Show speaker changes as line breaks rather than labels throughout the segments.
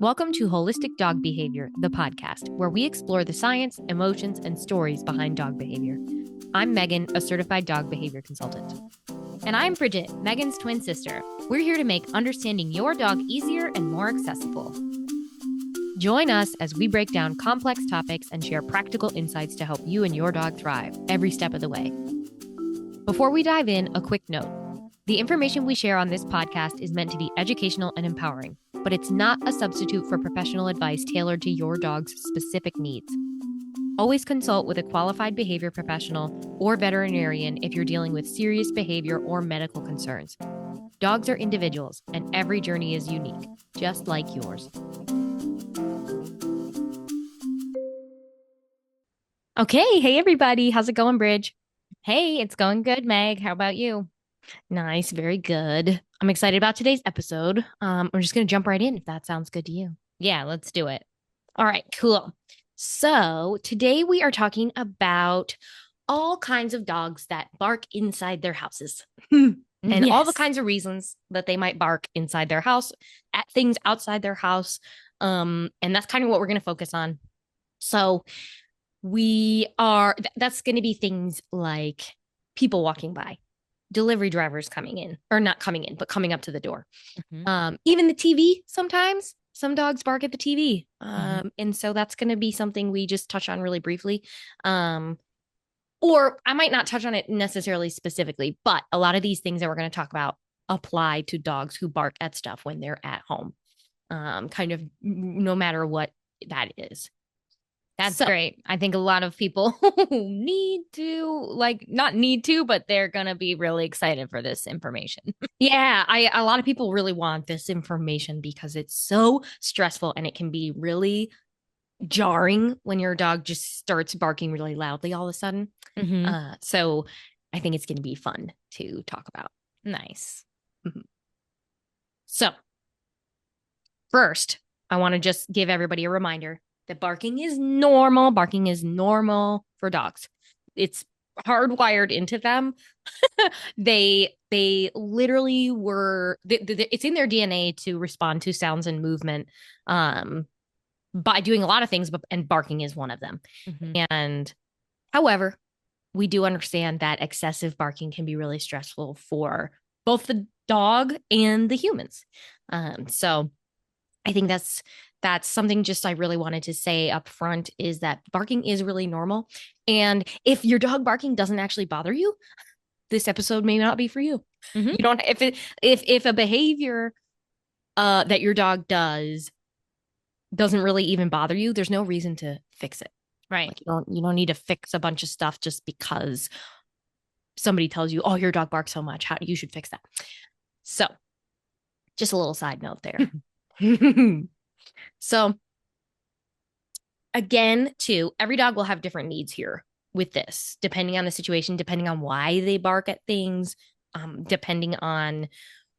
Welcome to Holistic Dog Behavior, the podcast, where we explore the science, emotions, and stories behind dog behavior. I'm Megan, a certified dog behavior consultant.
And I'm Bridget, Megan's twin sister. We're here to make understanding your dog easier and more accessible.
Join us as we break down complex topics and share practical insights to help you and your dog thrive every step of the way. Before we dive in, a quick note. The information we share on this podcast is meant to be educational and empowering, but it's not a substitute for professional advice tailored to your dog's specific needs. Always consult with a qualified behavior professional or veterinarian if you're dealing with serious behavior or medical concerns. Dogs are individuals, and every journey is unique, just like yours. Okay, hey everybody, how's it going, Bridge?
Hey, it's going good, Meg. How about you?
Nice, very good. I'm excited about today's episode. We're just going to jump right in if that sounds good to you.
Yeah, let's do it.
All right, cool. So today we are talking about all kinds of dogs that bark inside their houses and all the kinds of reasons that they might bark inside their house, at things outside their house. And that's kind of what we're going to focus on. So that's going to be things like people walking by, delivery drivers coming in, or not coming in, but coming up to the door. Mm-hmm. Even the TV, sometimes some dogs bark at the TV. And so that's going to be something we just touch on really briefly. Or I might not touch on it necessarily specifically, but a lot of these things that we're going to talk about apply to dogs who bark at stuff when they're at home, kind of no matter what that is.
That's great. I think a lot of people not need to, but they're going to be really excited for this information.
Yeah, a lot of people really want this information because it's so stressful and it can be really jarring when your dog just starts barking really loudly all of a sudden. Mm-hmm. So I think it's going to be fun to talk about.
Nice.
Mm-hmm. So first, I want to just give everybody a reminder that barking is normal. Barking is normal for dogs. It's hardwired into them. They literally it's in their DNA to respond to sounds and movement by doing a lot of things, and barking is one of them. Mm-hmm. And however, we do understand that excessive barking can be really stressful for both the dog and the humans. So I think that's something just I really wanted to say up front, is that barking is really normal. And if your dog barking doesn't actually bother you, this episode may not be for you. Mm-hmm. You don't, if a behavior that your dog doesn't really even bother you, there's no reason to fix it.
Right.
Like you don't need to fix a bunch of stuff just because somebody tells you, oh, your dog barks so much, you should fix that. So just a little side note there. So again, too, every dog will have different needs here with this, depending on the situation, depending on why they bark at things, depending on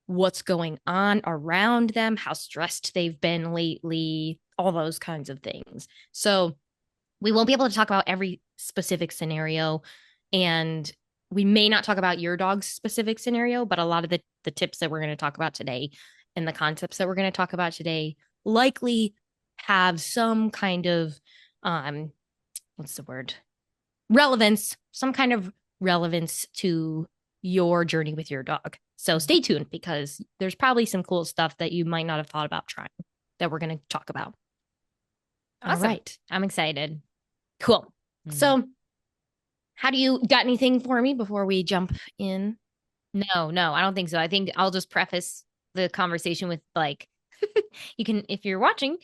what's going on around them, how stressed they've been lately, all those kinds of things. So we won't be able to talk about every specific scenario, and we may not talk about your dog's specific scenario, but a lot of the tips that we're going to talk about today and the concepts that we're going to talk about today likely have some kind of, relevance, some kind of relevance to your journey with your dog. So stay tuned, because there's probably some cool stuff that you might not have thought about trying that we're going to talk about.
Awesome. All right. I'm excited.
Cool. Mm-hmm. So got anything for me before we jump in?
No, I don't think so. I think I'll just preface the conversation with you can, if you're watching,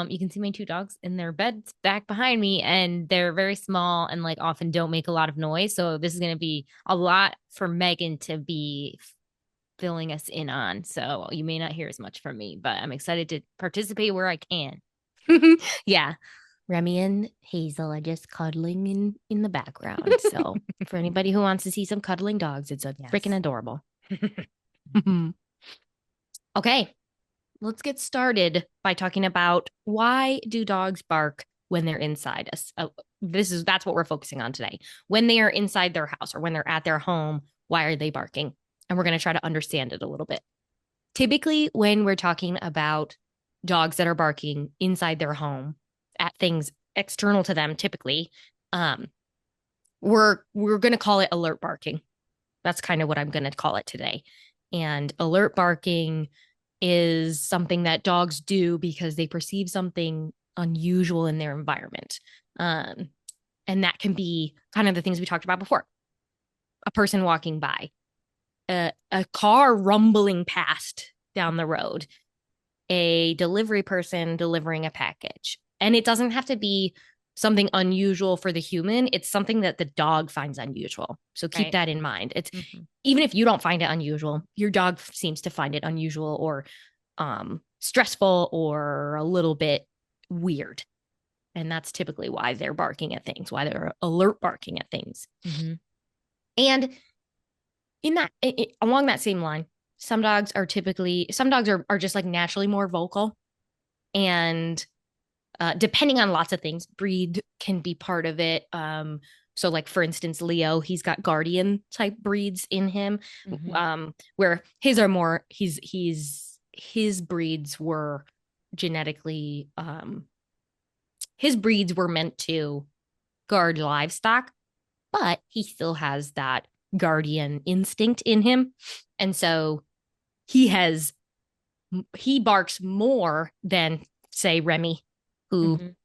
you can see my two dogs in their beds back behind me, and they're very small and often don't make a lot of noise. So this is going to be a lot for Megan to be filling us in on. So you may not hear as much from me, but I'm excited to participate where I can.
Yeah. Remy and Hazel are just cuddling in the background. So for anybody who wants to see some cuddling dogs, it's freaking adorable. Okay. Let's get started by talking about, why do dogs bark when they're inside us? That's what we're focusing on today. When they are inside their house or when they're at their home, why are they barking? And we're going to try to understand it a little bit. Typically, when we're talking about dogs that are barking inside their home at things external to them, typically, um, we're going to call it alert barking. That's kind of what I'm going to call it today. And alert barking is something that dogs do because they perceive something unusual in their environment. Um, and that can be kind of the things we talked about before. A person walking by, a car rumbling past down the road, a delivery person delivering a package. And it doesn't have to be something unusual for the human. It's something that the dog finds unusual. So keep
Right.
that in mind. It's
Mhm.
even if you don't find it unusual, your dog seems to find it unusual or stressful or a little bit weird. And that's typically why they're barking at things, why they're alert barking at things.
Mhm.
And in that, along that same line, some dogs are just like naturally more vocal. And depending on lots of things, breed can be part of it. So like for instance, Leo, he's got guardian type breeds in him,
Mhm.
where his are more his breeds were genetically his breeds were meant to guard livestock, but he still has that guardian instinct in him. And so he has he barks more than say Remy, who
Mhm.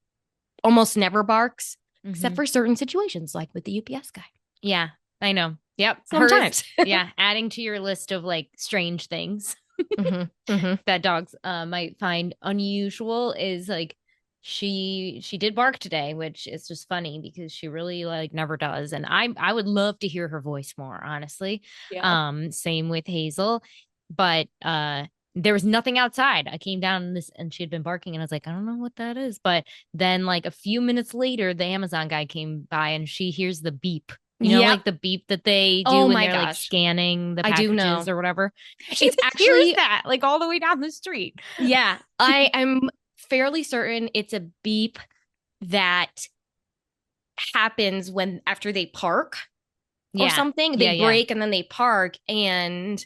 almost never barks except
Mhm.
for certain situations like with the UPS guy.
Yeah, I know. Yep. Hers,
Sometimes.
yeah, adding to your list of like strange things
Hmm. Hmm.
that dogs might find unusual is like she did bark today, which is just funny because she really like never does. And I would love to hear her voice more, honestly.
Yeah.
Same with Hazel. But there was nothing outside. I came down and this and she had been barking and I was like, I don't know what that is. But then like a few minutes later, the Amazon guy came by and she hears the beep. You know,
Yep.
like the beep that they do
Oh
when
my
they're like
gosh.
scanning the
I do
packages
know.
or whatever. She
It's
just hears
actually,
that like all the way down the street.
yeah, I'm fairly certain it's a beep that happens when after they park or
Yeah.
something. They
Yeah. Yeah.
break and then they park. And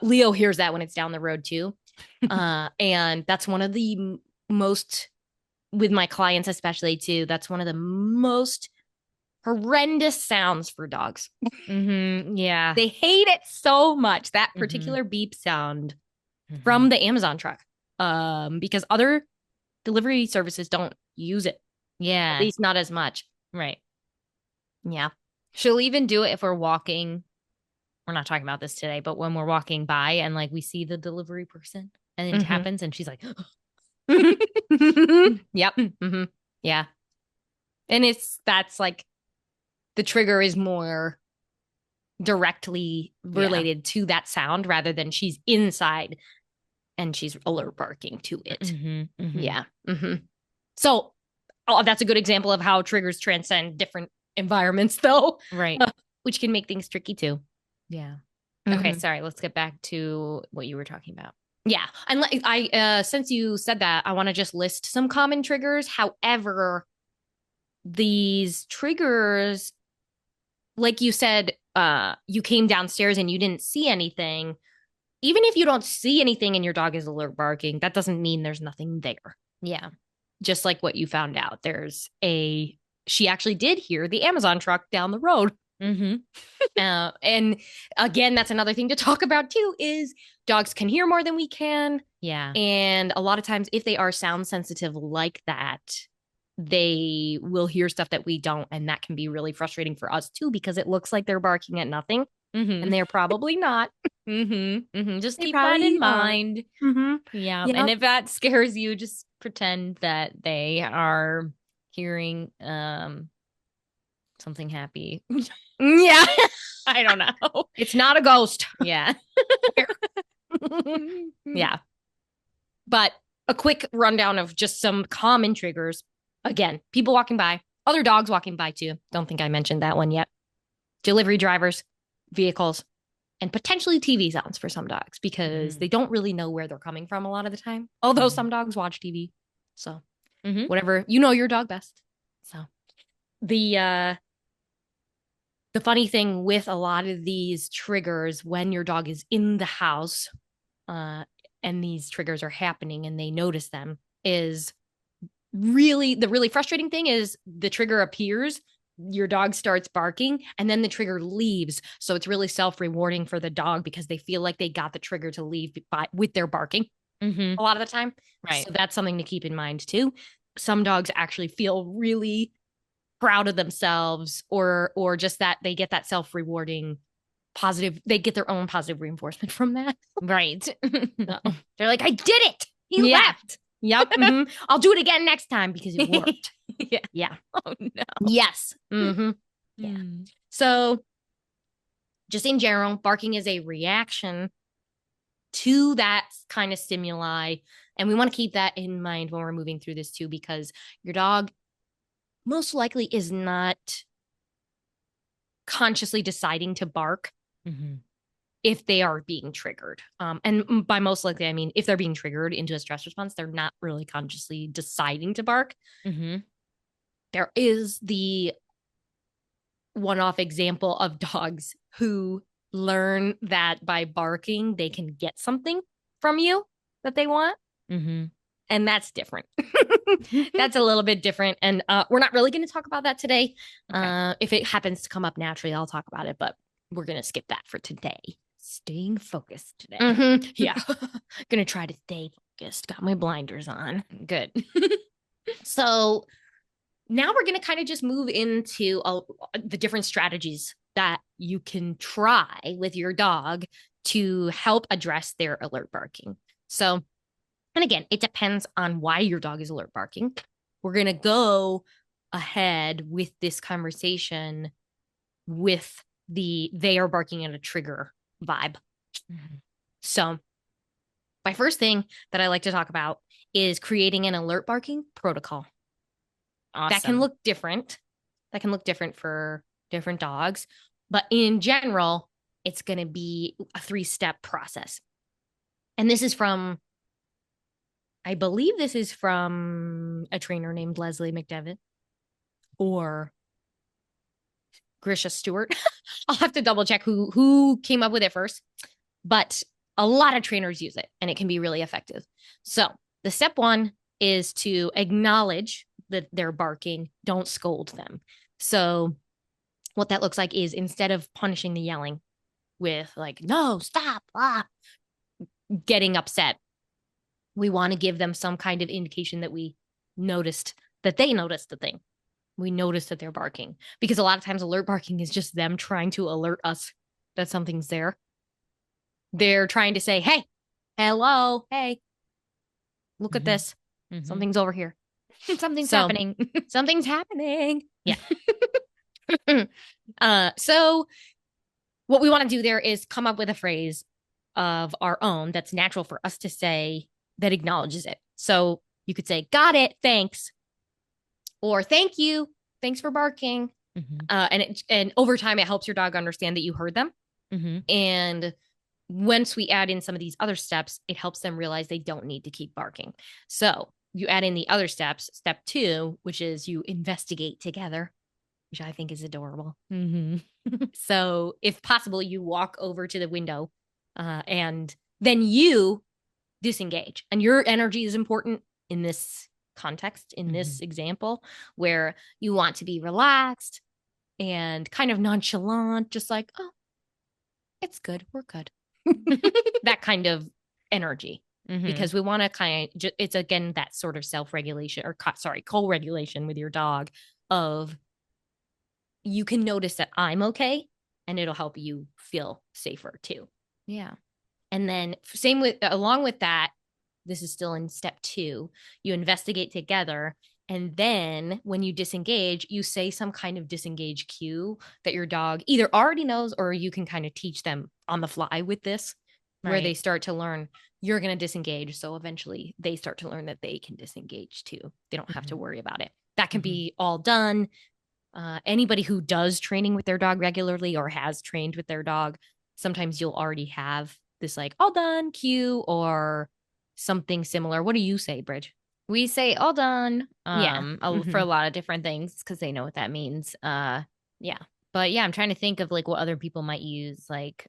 Leo hears that when it's down the road too. And that's one of the most, with my clients especially too, that's one of the most horrendous sounds for dogs.
Yeah.
They hate it so much, that
Mm-hmm.
particular beep sound
Mm-hmm.
from the Amazon truck. Because other delivery services don't use it, at
Yeah.
least not as much.
Right.
Yeah.
She'll even do it if we're walking. We're not talking about this today, but when we're walking by and like we see the delivery person and it
Hmm.
happens and she's like,
Yep. Hmm. Yeah. And that's like the trigger is more directly
yeah.
related to that sound rather than she's inside and she's alert barking to it.
Mm-hmm. Mm-hmm.
Yeah. Hmm. So, oh, that's a good example of how triggers transcend different environments, though,
Right.
which can make things tricky too.
Yeah. Okay.
Hmm.
Sorry. Let's get back to what you were talking about.
Yeah. And since you said that, I want to just list some common triggers. However, these triggers, like you said, you came downstairs and you didn't see anything. Even if you don't see anything and your dog is alert barking, that doesn't mean there's nothing there.
Yeah.
Just like what you found out. She actually did hear the Amazon truck down the road.
Mm-hmm.
And again, that's another thing to talk about too, is dogs can hear more than we can.
Yeah.
And a lot of times, if they are sound sensitive like that, they will hear stuff that we don't. And that can be really frustrating for us too, because it looks like they're barking at nothing.
Mm-hmm.
And they're probably not.
Mm-hmm. Mm-hmm. Just
They
keep that in
probably are.
mind.
Mm-hmm.
Yeah. And
Yep.
if that scares you, just pretend that they are hearing something happy.
Yeah.
I don't know.
It's not a ghost.
Yeah.
Yeah. But a quick rundown of just some common triggers. Again, people walking by, other dogs walking by too. Don't think I mentioned that one yet. Delivery drivers, vehicles, and potentially TV sounds for some dogs because
Mm-hmm.
they don't really know where they're coming from a lot of the time. Although some dogs watch TV. So,
Mm-hmm.
whatever, you know your dog best. So, the the funny thing with a lot of these triggers when your dog is in the house, uh and these triggers are happening and they notice them, is really the really frustrating thing is the trigger appears, your dog starts barking, and then the trigger leaves. So it's really self-rewarding for the dog because they feel like they got the trigger to leave with their barking
Mm-hmm.
a lot of the time.
Right.
So that's something to keep in mind too. Some dogs actually feel really proud of themselves, or just that they get that self-rewarding positive, they get their own positive reinforcement from that.
Right.
So,
They're like, I did it. He
yeah.
left.
Yep. I'll do it again next time because it worked.
Yeah.
Yeah.
Oh no.
Yes. Yeah.
Mm.
So, just in general, barking is a reaction to that kind of stimuli. And we want to keep that in mind when we're moving through this too, because your dog most likely is not consciously deciding to bark
Mm-hmm.
if they are being triggered. And by most likely, I mean, if they're being triggered into a stress response, they're not really consciously deciding to bark.
Mm-hmm.
There is the one off example of dogs who learn that by barking, they can get something from you that they want.
Mm-hmm.
And that's different. That's a little bit different. And we're not really going to talk about that today.
Okay.
If it happens to come up naturally, I'll talk about it, but we're going to skip that for today.
Staying focused today.
Yeah. Going to try to stay focused. Got my blinders on.
Good.
So now we're going to kind of just move into the different strategies that you can try with your dog to help address their alert barking. So, and again, it depends on why your dog is alert barking. We're going to go ahead with this conversation with they are barking at a trigger vibe.
Mm-hmm.
So, my first thing that I like to talk about is creating an alert barking protocol.
Awesome.
That can look different. That can look different for different dogs. But in general, it's going to be a 3-step process. And this is from, I believe this is from a trainer named Leslie McDevitt or Grisha Stewart. I'll have to double check who came up with it first. But a lot of trainers use it and it can be really effective. So the step 1 is to acknowledge that they're barking, don't scold them. So what that looks like is instead of punishing the yelling with like, no, stop, getting upset, we want to give them some kind of indication that we noticed that they noticed the thing. We noticed that they're barking, because a lot of times alert barking is just them trying to alert us that something's there. They're trying to say, hey, hello, hey, look at this.
Mm-hmm.
Something's over here.
Something's happening.
Something's happening. Yeah. So what we want to do there is come up with a phrase of our own that's natural for us to say that acknowledges it. So you could say, got it, thanks. Or thank you, thanks for barking.
Mm-hmm.
And over time, it helps your dog understand that you heard them.
Mm-hmm.
And once we add in some of these other steps, it helps them realize they don't need to keep barking. So you add in the other steps, step 2, which is you investigate together, which I think is adorable.
Mm-hmm.
So if possible, you walk over to the window and then you disengage. And your energy is important in this context, in this example, where you want to be relaxed and kind of nonchalant, just like, oh, it's good. We're good. That kind of energy. Because we want to kind of, it's again, that sort of self-regulation or co-regulation with your dog of, you can notice that I'm okay and it'll help you feel safer too.
Yeah.
And then along with that, this is still in step 2, you investigate together. And then when you disengage, you say some kind of disengage cue that your dog either already knows or you can kind of teach them on the fly with this, where they start to learn you're going to disengage. So eventually they start to learn that they can disengage too. They don't have to worry about it. That can be all done. Anybody who does training with their dog regularly or has trained with their dog, sometimes you'll already have this like all done cue or something similar. What do you say, Bridge?
We say all done.
Yeah.
For a lot of different things because they know what that means. Yeah. But yeah, I'm trying to think of like what other people might use. Like,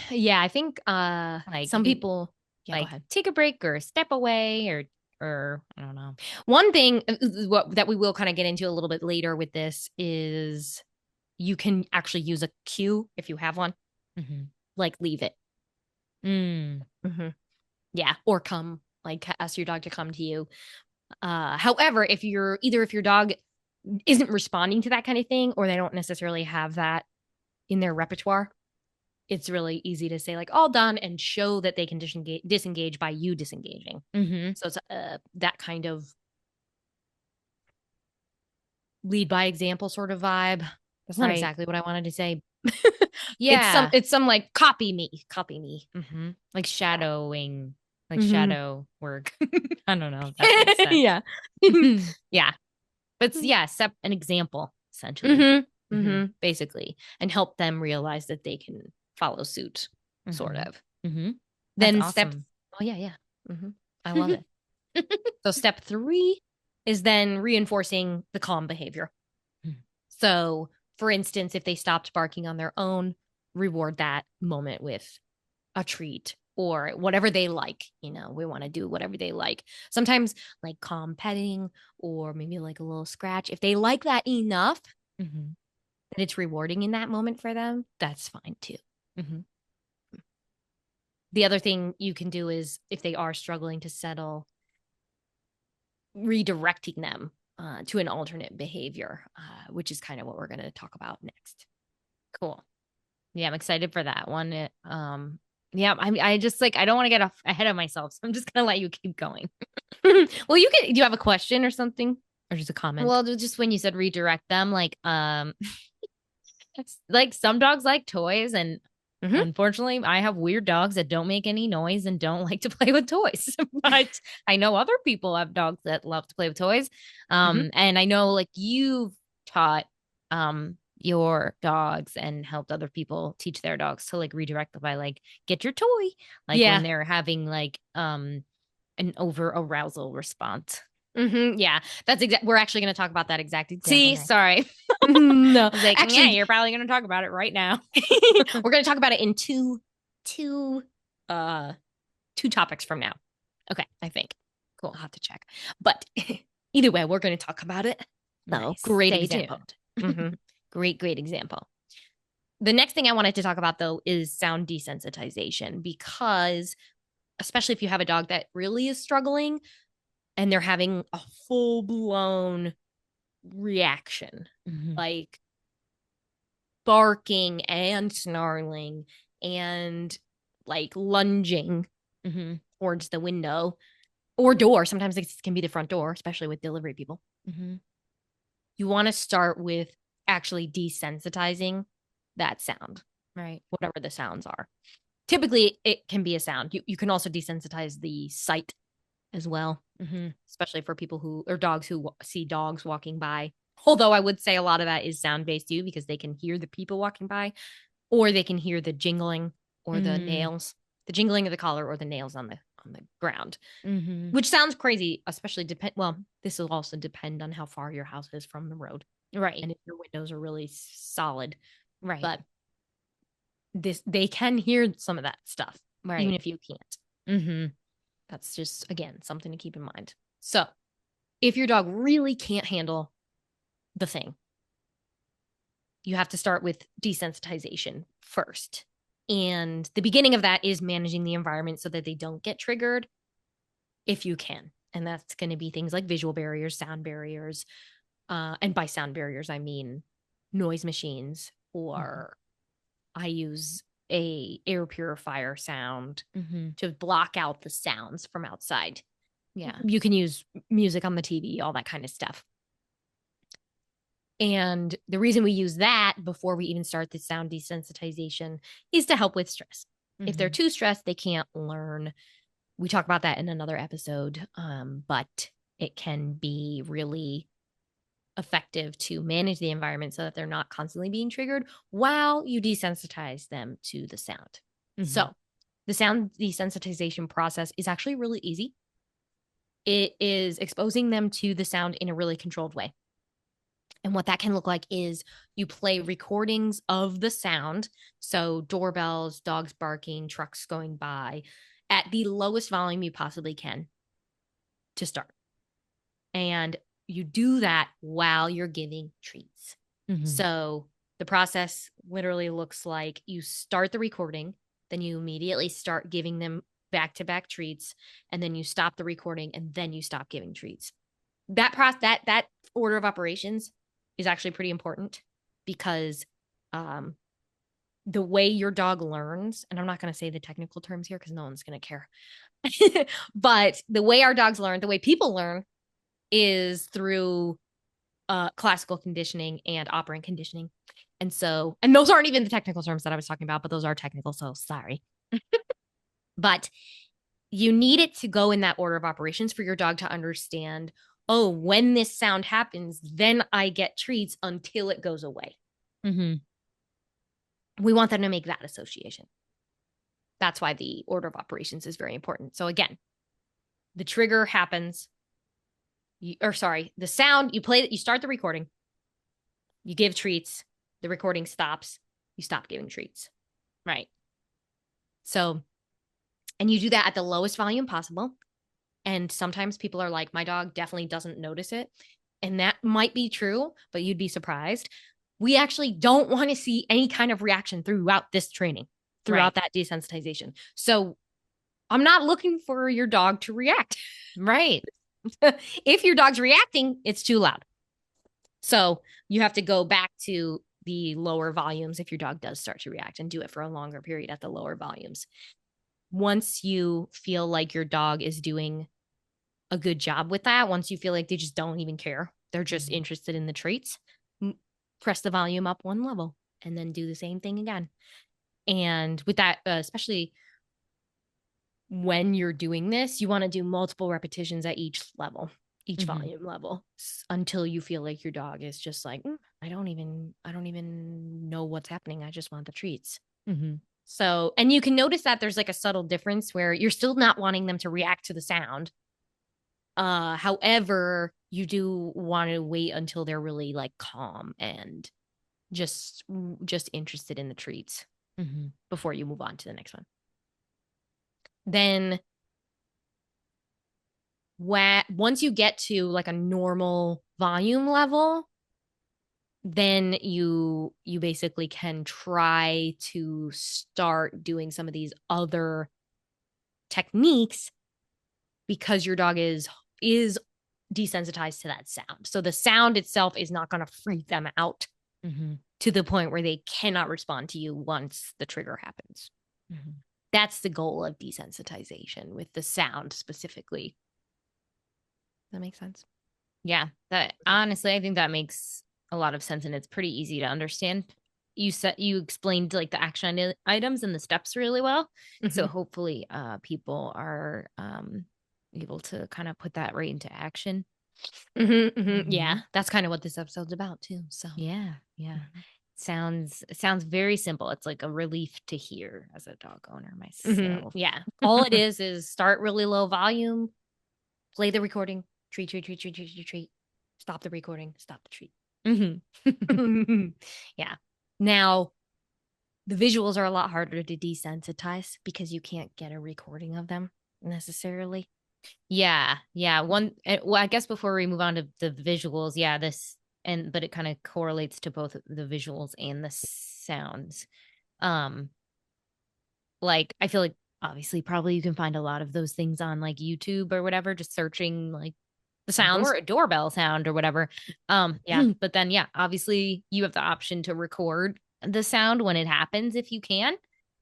Yeah, I think
Like
some people, yeah, go
like
ahead.
take a break or step away or I don't know.
One thing what that we will kind of get into a little bit later with this is you can actually use a cue if you have one,
Mm-hmm.
like leave it.
Mm.
Hmm. Yeah, or come, like ask your dog to come to you. However, if your dog isn't responding to that kind of thing, or they don't necessarily have that in their repertoire, it's really easy to say like all done and show that they can disengage by you disengaging.
Mm-hmm.
So it's that kind of lead by example sort of vibe. That's not
Right.
exactly what I wanted to say.
Yeah.
It's some like copy me.
Mm-hmm. Like shadowing, like
Hmm.
shadow work. I don't know if that makes sense.
Yeah. Yeah.
But yeah, set an example essentially.
Hmm.
Mm-hmm.
Hmm. Basically, and help them realize that they can follow suit, sort
Mm-hmm.
of.
Mm-hmm. That's
Then step,
awesome.
oh yeah, yeah. Hmm. I love it. So step three is then reinforcing the calm behavior. So, for instance, if they stopped barking on their own, reward that moment with a treat or whatever they like. We want to do whatever they like. Sometimes, like calm petting or maybe like a little scratch. If they like that enough
Mm-hmm.
that it's rewarding in that moment for them, that's fine too.
Mm-hmm.
The other thing you can do is if they are struggling to settle, redirecting them to an alternate behavior, which is kind of what we're going to talk about next.
Cool. Yeah, I'm excited for that one. Yeah, I just like I don't want to get ahead of myself, so I'm just gonna let you keep going.
Well, do you have a question or something? Or just a comment?
Well, just when you said redirect them, like some dogs like toys, and
Hmm.
unfortunately, I have weird dogs that don't make any noise and don't like to play with toys. But I know other people have dogs that love to play with toys.
Hmm.
And I know like you've taught your dogs and helped other people teach their dogs to like redirect them by like get your toy, like when
Yeah.
they're having like an over arousal response.
Yeah. We're actually going to talk about that exact example
See,
next.
sorry.
No,
I was like, yeah,
actually,
you're probably going to talk about it right now.
we're going to talk about it in two, uh, two topics from now. Okay, I think.
Cool.
I'll have to check. But either way, we're going to talk about it. So
Nice.
great
Stay
example.
tuned.
Hmm. Great example. The next thing I wanted to talk about though is sound desensitization because especially if you have a dog that really is struggling and they're having a full blown reaction,
Mhm.
like barking and snarling and like lunging
Mhm.
towards the window or door. Sometimes it can be the front door, especially with delivery people.
Mhm.
You want to start with actually desensitizing that sound,
Right.
whatever the sounds are. Typically, it can be a sound. You can also desensitize the sight as well,
Mhm.
especially for people who or dogs who see dogs walking by. Although I would say a lot of that is sound based too, because they can hear the people walking by, or they can hear the jingling or the
Mm.
nails, the jingling of the collar or the nails on the ground,
Mhm.
which sounds crazy, especially depend. Well, this will also depend on how far your house is from the road
Right.
and if your windows are really solid.
Right.
But they can hear some of that stuff, even
Right.
if you can't.
Mhm.
That's just again something to keep in mind. So if your dog really can't handle the thing, you have to start with desensitization first. And the beginning of that is managing the environment so that they don't get triggered if you can. And that's going to be things like visual barriers, sound barriers. And by sound barriers, I mean noise machines,
Mhm.
or I use a air purifier sound
Mhm.
to block out the sounds from outside.
Yeah.
You can use music on the TV, all that kind of stuff. And the reason we use that before we even start the sound desensitization is to help with stress. If they're
Mhm.
too stressed, they can't learn. We talk about that in another episode, but it can be really effective to manage the environment so that they're not constantly being triggered while you desensitize them to the sound.
Mhm.
So, the sound desensitization process is actually really easy. It is exposing them to the sound in a really controlled way. And what that can look like is you play recordings of the sound. So doorbells, dogs barking, trucks going by at the lowest volume you possibly can to start. And you do that while you're giving treats.
Mm-hmm.
So the process literally looks like you start the recording, then you immediately start giving them back to back treats, and then you stop the recording, and then you stop giving treats. That order of operations is actually pretty important because um, the way your dog learns, and I'm not going to say the technical terms here because no one's going to care, but the way our dogs learn, the way people learn is through classical conditioning and operant conditioning. And those aren't even the technical terms that I was talking about, but those are technical. So sorry. But you need it to go in that order of operations for your dog to understand, oh, when this sound happens, then I get treats until it goes away.
Mm-hmm.
We want them to make that association. That's why the order of operations is very important. So again, the trigger happens, the sound, you play it, you start the recording, you give treats, the recording stops, you stop giving treats.
Right.
So, and you do that at the lowest volume possible. And sometimes people are like, my dog definitely doesn't notice it. And that might be true, but you'd be surprised. We actually don't want to see any kind of reaction throughout this training, throughout that desensitization. So I'm not looking for your dog to react.
Right.
If your dog's reacting, it's too loud. So you have to go back to the lower volumes if your dog does start to react, and do it for a longer period at the lower volumes. Once you feel like your dog is doing a good job with that, once you feel like they just don't even care, they're just interested in the treats, press the volume up one level and then do the same thing again. And with that, especially when you're doing this, you want to do multiple repetitions at each level, each volume level, until you feel like your dog is just like, I don't even know what's happening. I just want the treats. So, and you can notice that there's like a subtle difference where you're still not wanting them to react to the sound. However, you do want to wait until they're really like calm and just interested in the treats before you move on to the next one. Then once you get to like a normal volume level, then you basically can try to start doing some of these other techniques because your dog is desensitized to that sound. So the sound itself is not going to freak them out to the point where they cannot respond to you once the trigger happens. That's the goal of desensitization with the sound specifically. Does that make sense?
Yeah, that honestly, I think that makes a lot of sense, and it's pretty easy to understand. You explained like the action items and the steps really well, so hopefully people are able to kind of put that right into action.
Yeah, that's kind of what this episode's about too. So
yeah. Sounds very simple. It's like a relief to hear as a dog owner myself.
Yeah, all it is start really low volume, play the recording, treat, stop the recording, stop the treat. Yeah. Now, the visuals are a lot harder to desensitize because you can't get a recording of them necessarily.
Yeah. Well, I guess before we move on to the visuals, but it kind of correlates to both the visuals and the sounds. Like I feel like obviously probably you can find a lot of those things on like YouTube or whatever, just searching like
The sounds.
doorbell sound or whatever.
Yeah.
But then obviously you have the option to record the sound when it happens if you can.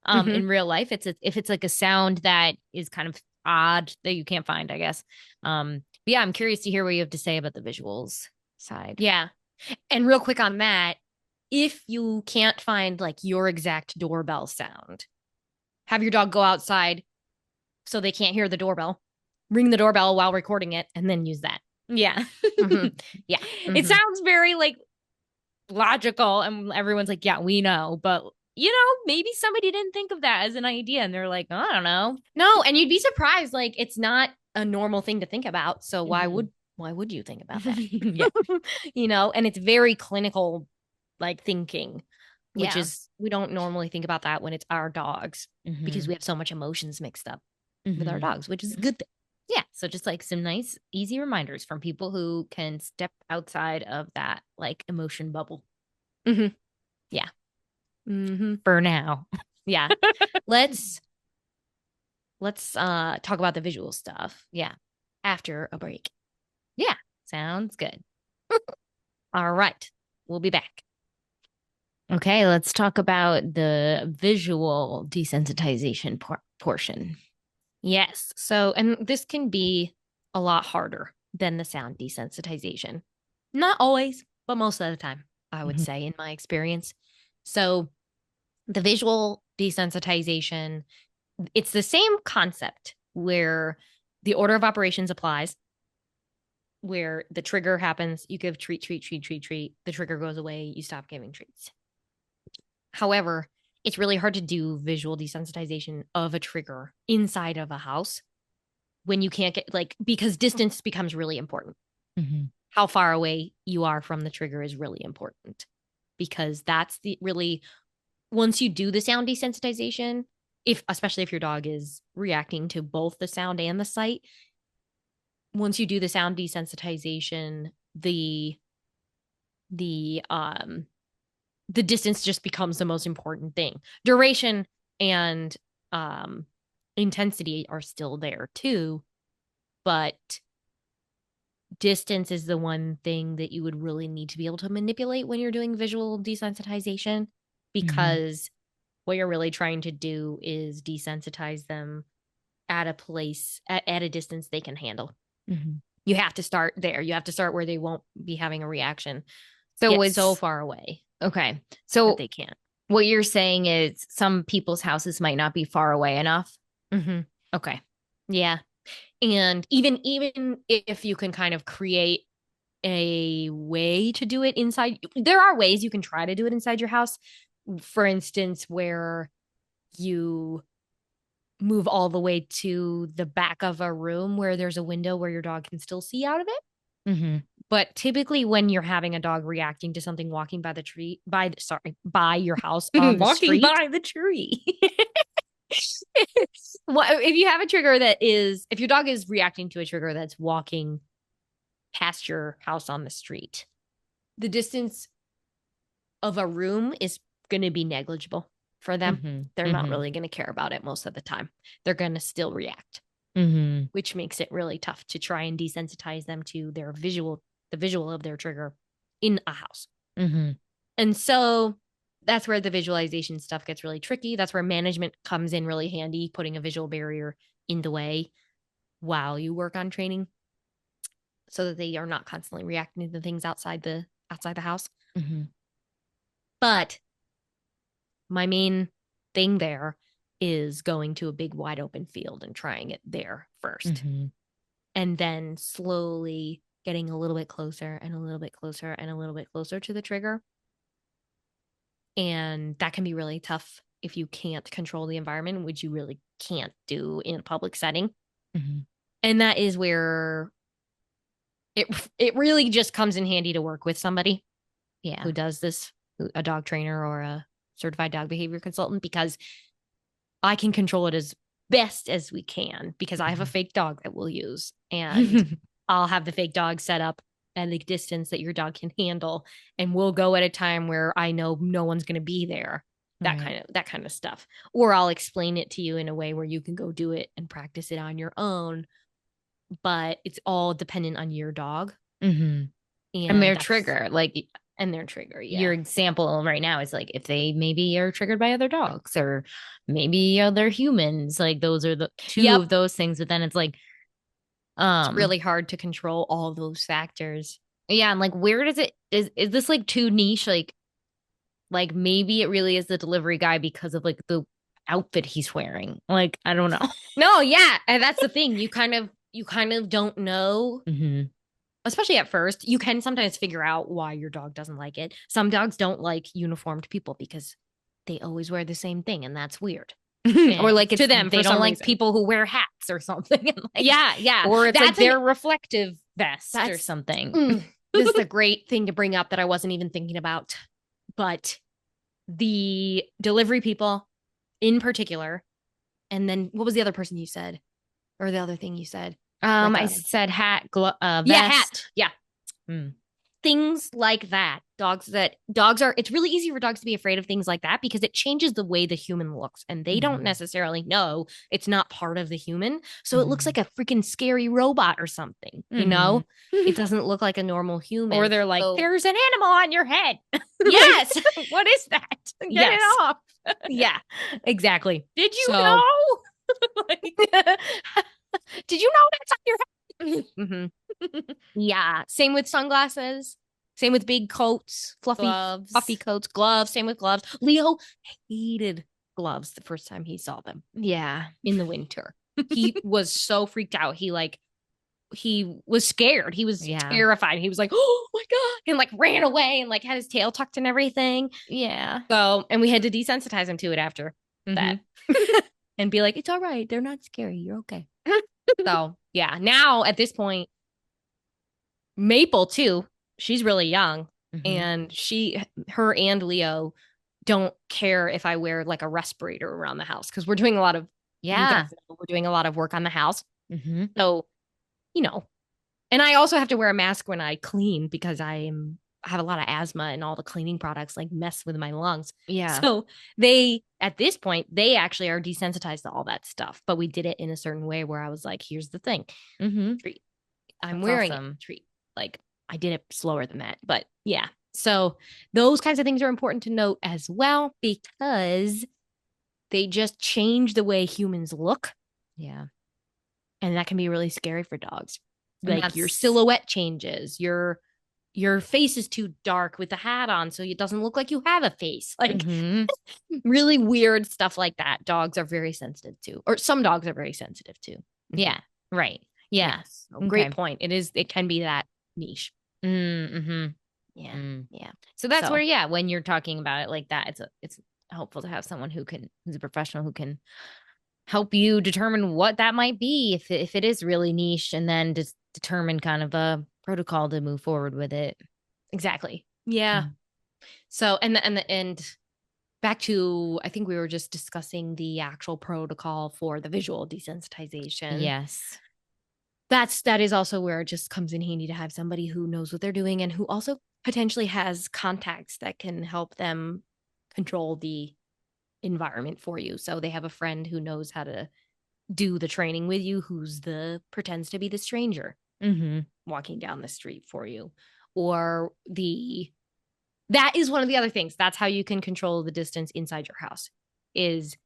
In real life, if it's like a sound that is kind of odd that you can't find, I guess. But yeah, I'm curious to hear what you have to say about the visuals side.
Yeah. And real quick on that, if you can't find like your exact doorbell sound, have your dog go outside so they can't hear the doorbell, ring the doorbell while recording it, and then use that.
Yeah.
Yeah.
It sounds very like logical, and everyone's like, yeah, we know, but maybe somebody didn't think of that as an idea and they're like, I don't know.
No, and you'd be surprised. Like, it's not a normal thing to think about. So why
why would you think about that?
Yeah. And it's very clinical, like thinking, which
Yeah.
is, we don't normally think about that when it's our dogs because
Mm-hmm.
we have so much emotions mixed up with our
Mm-hmm.
dogs, which is a good thing.
Yeah. So just like some nice, easy reminders from people who can step outside of that like emotion bubble.
Mm-hmm.
Yeah.
Mm-hmm.
For now.
Yeah. Let's talk about the visual stuff.
Yeah.
After a break.
Yeah. Sounds good.
All right. We'll be back.
Okay. Let's talk about the visual desensitization portion.
Yes. So, and this can be a lot harder than the sound desensitization. Not always, but most of the time, I would
Mm-hmm.
say, in my experience. So, the visual desensitization, it's the same concept where the order of operations applies, where the trigger happens, you give treat, treat, treat, treat, treat, the trigger goes away, you stop giving treats. However, it's really hard to do visual desensitization of a trigger inside of a house when you can't get, like, because distance becomes really important.
Mm-hmm.
How far away you are from the trigger is really important because that's the really, once you do the sound desensitization, if especially if your dog is reacting to both the sound and the sight, once you do the sound desensitization, the the distance just becomes the most important thing. Duration and um intensity are still there too, but distance is the one thing that you would really need to be able to manipulate when you're doing visual desensitization,
Mm-hmm.
because what you're really trying to do is desensitize them at a place at a distance they can handle.
Mm-hmm.
You have to start there. You have to start where they won't be having a reaction.
So
Get so
it's
far away
okay.
that
So
they can't.
what you're saying is some people's houses might not be far away enough.
Mm-hmm.
Okay.
Yeah. And even if you can kind of create a way to do it inside, there are ways you can try to do it inside your house. For instance, where you move all the way to the back of a room where there's a window where your dog can still see out of it.
Mm-hmm.
But typically when you're having a dog reacting to something walking by the tree, by your house on the
Walking
street.
by the tree.
Well, if you have a trigger that is, if your dog is reacting to a trigger that's walking past your house on the street, the distance of a room is going to be negligible for them.
Mm-hmm.
They're not
Mm-hmm.
really going to care about it most of the time. They're going to still react,
Mm-hmm.
which makes it really tough to try and desensitize them to the visual of their trigger in a house.
Mm-hmm.
And so that's where the visualization stuff gets really tricky. That's where management comes in really handy, putting a visual barrier in the way while you work on training so that they are not constantly reacting to things outside the house.
Mm-hmm.
But my main thing there is going to a big wide open field and trying it there first.
Mm-hmm.
And then slowly getting a little bit closer and a little bit closer and a little bit closer to the trigger. And that can be really tough if you can't control the environment, which you really can't do in a public setting.
Mm-hmm.
And that is where it really just comes in handy to work with somebody
Yeah.
who does this, a dog trainer or a certified dog behavior consultant, because I can control it as best as we can because I have a fake dog that we'll use, and I'll have the fake dog set up at the distance that your dog can handle, and we'll go at a time where I know no one's going to be there.
Right.
That kind of stuff. Or I'll explain it to you in a way where you can go do it and practice it on your own, but it's all dependent on your dog
Mm-hmm. And
and
their
that's
trigger, like
and their trigger.
your
Yeah.
example right now is like if they maybe are triggered by other dogs or maybe other humans, like those are the two
Yep.
of those things. But then it's like,
It's really hard to control all those factors.
yeah, and like where does it is this like too niche? Like maybe it really is the delivery guy because of like the outfit he's wearing. Like, I don't know.
No, yeah, and that's the thing. You kind of don't know,
Mm-hmm.
especially at first. You can sometimes figure out why your dog doesn't like it. Some dogs don't like uniformed people because they always wear the same thing, and that's weird.
Or like
To
it's
them
they
for
don't
some
like
reason.
people who wear hats or something. And like,
Yeah, yeah.
or it's like
That's an
they're reflective vest or something.
This is a great thing to bring up that I wasn't even thinking about. But the delivery people in particular, and then what was the other person you said? Or the other thing you said?
I said hat, vest.
Yeah, hat. Yeah.
Mm.
Things like that. It's really easy for dogs to be afraid of things like that because it changes the way the human looks and they don't necessarily know it's not part of the human. So it looks like a freaking scary robot or something, you know? It doesn't look like a normal human.
Or they're like, there's an animal on your head.
Yes.
What is that? Get it off.
Yeah, exactly.
Did you know? Did you know that's on your head?
Yeah. Same with sunglasses. Same with big coats, fluffy coats, gloves. Same with gloves. Leo hated gloves the first time he saw them.
Yeah.
In the winter. He was so freaked out. He was scared. He was terrified. He was like, oh my God. And like ran away and like had his tail tucked and everything.
Yeah.
So, and we had to desensitize him to it after that. And be like, it's all right. They're not scary. You're okay. So, yeah. Now at this point, Maple too, she's really young. And her and Leo don't care if I wear like a respirator around the house because we're doing a lot of we're doing a lot of work on the house. So, you know, and I also have to wear a mask when I clean because I have a lot of asthma and all the cleaning products like mess with my lungs.
Yeah.
So at this point, they actually are desensitized to all that stuff. But we did it in a certain way where I was like, here's the thing. Treat. I'm wearing a treat. Like I did it slower than that. But yeah. So those kinds of things are important to note as well because they just change the way humans look.
Yeah.
And that can be really scary for dogs. Like your silhouette changes, your face is too dark with the hat on, so it doesn't look like you have a face. Like really weird stuff like that. Dogs are very sensitive to, or some dogs are very sensitive to.
Yeah. Right. Yeah.
Yes. Great point. It can be that niche.
Yeah.
Yeah.
So that's where, when you're talking about it like that, it's helpful to have someone who's a professional who can help you determine what that might be if it is really niche, and then just determine kind of a protocol to move forward with it.
Exactly. Yeah. So and back to, I think we were just discussing the actual protocol for the visual desensitization.
Yes.
That is also where it just comes in handy to have somebody who knows what they're doing and who also potentially has contacts that can help them control the environment for you. So they have a friend who knows how to do the training with you, pretends to be the stranger walking down the street for you. Or that is one of the other things. That's how you can control the distance inside your house, is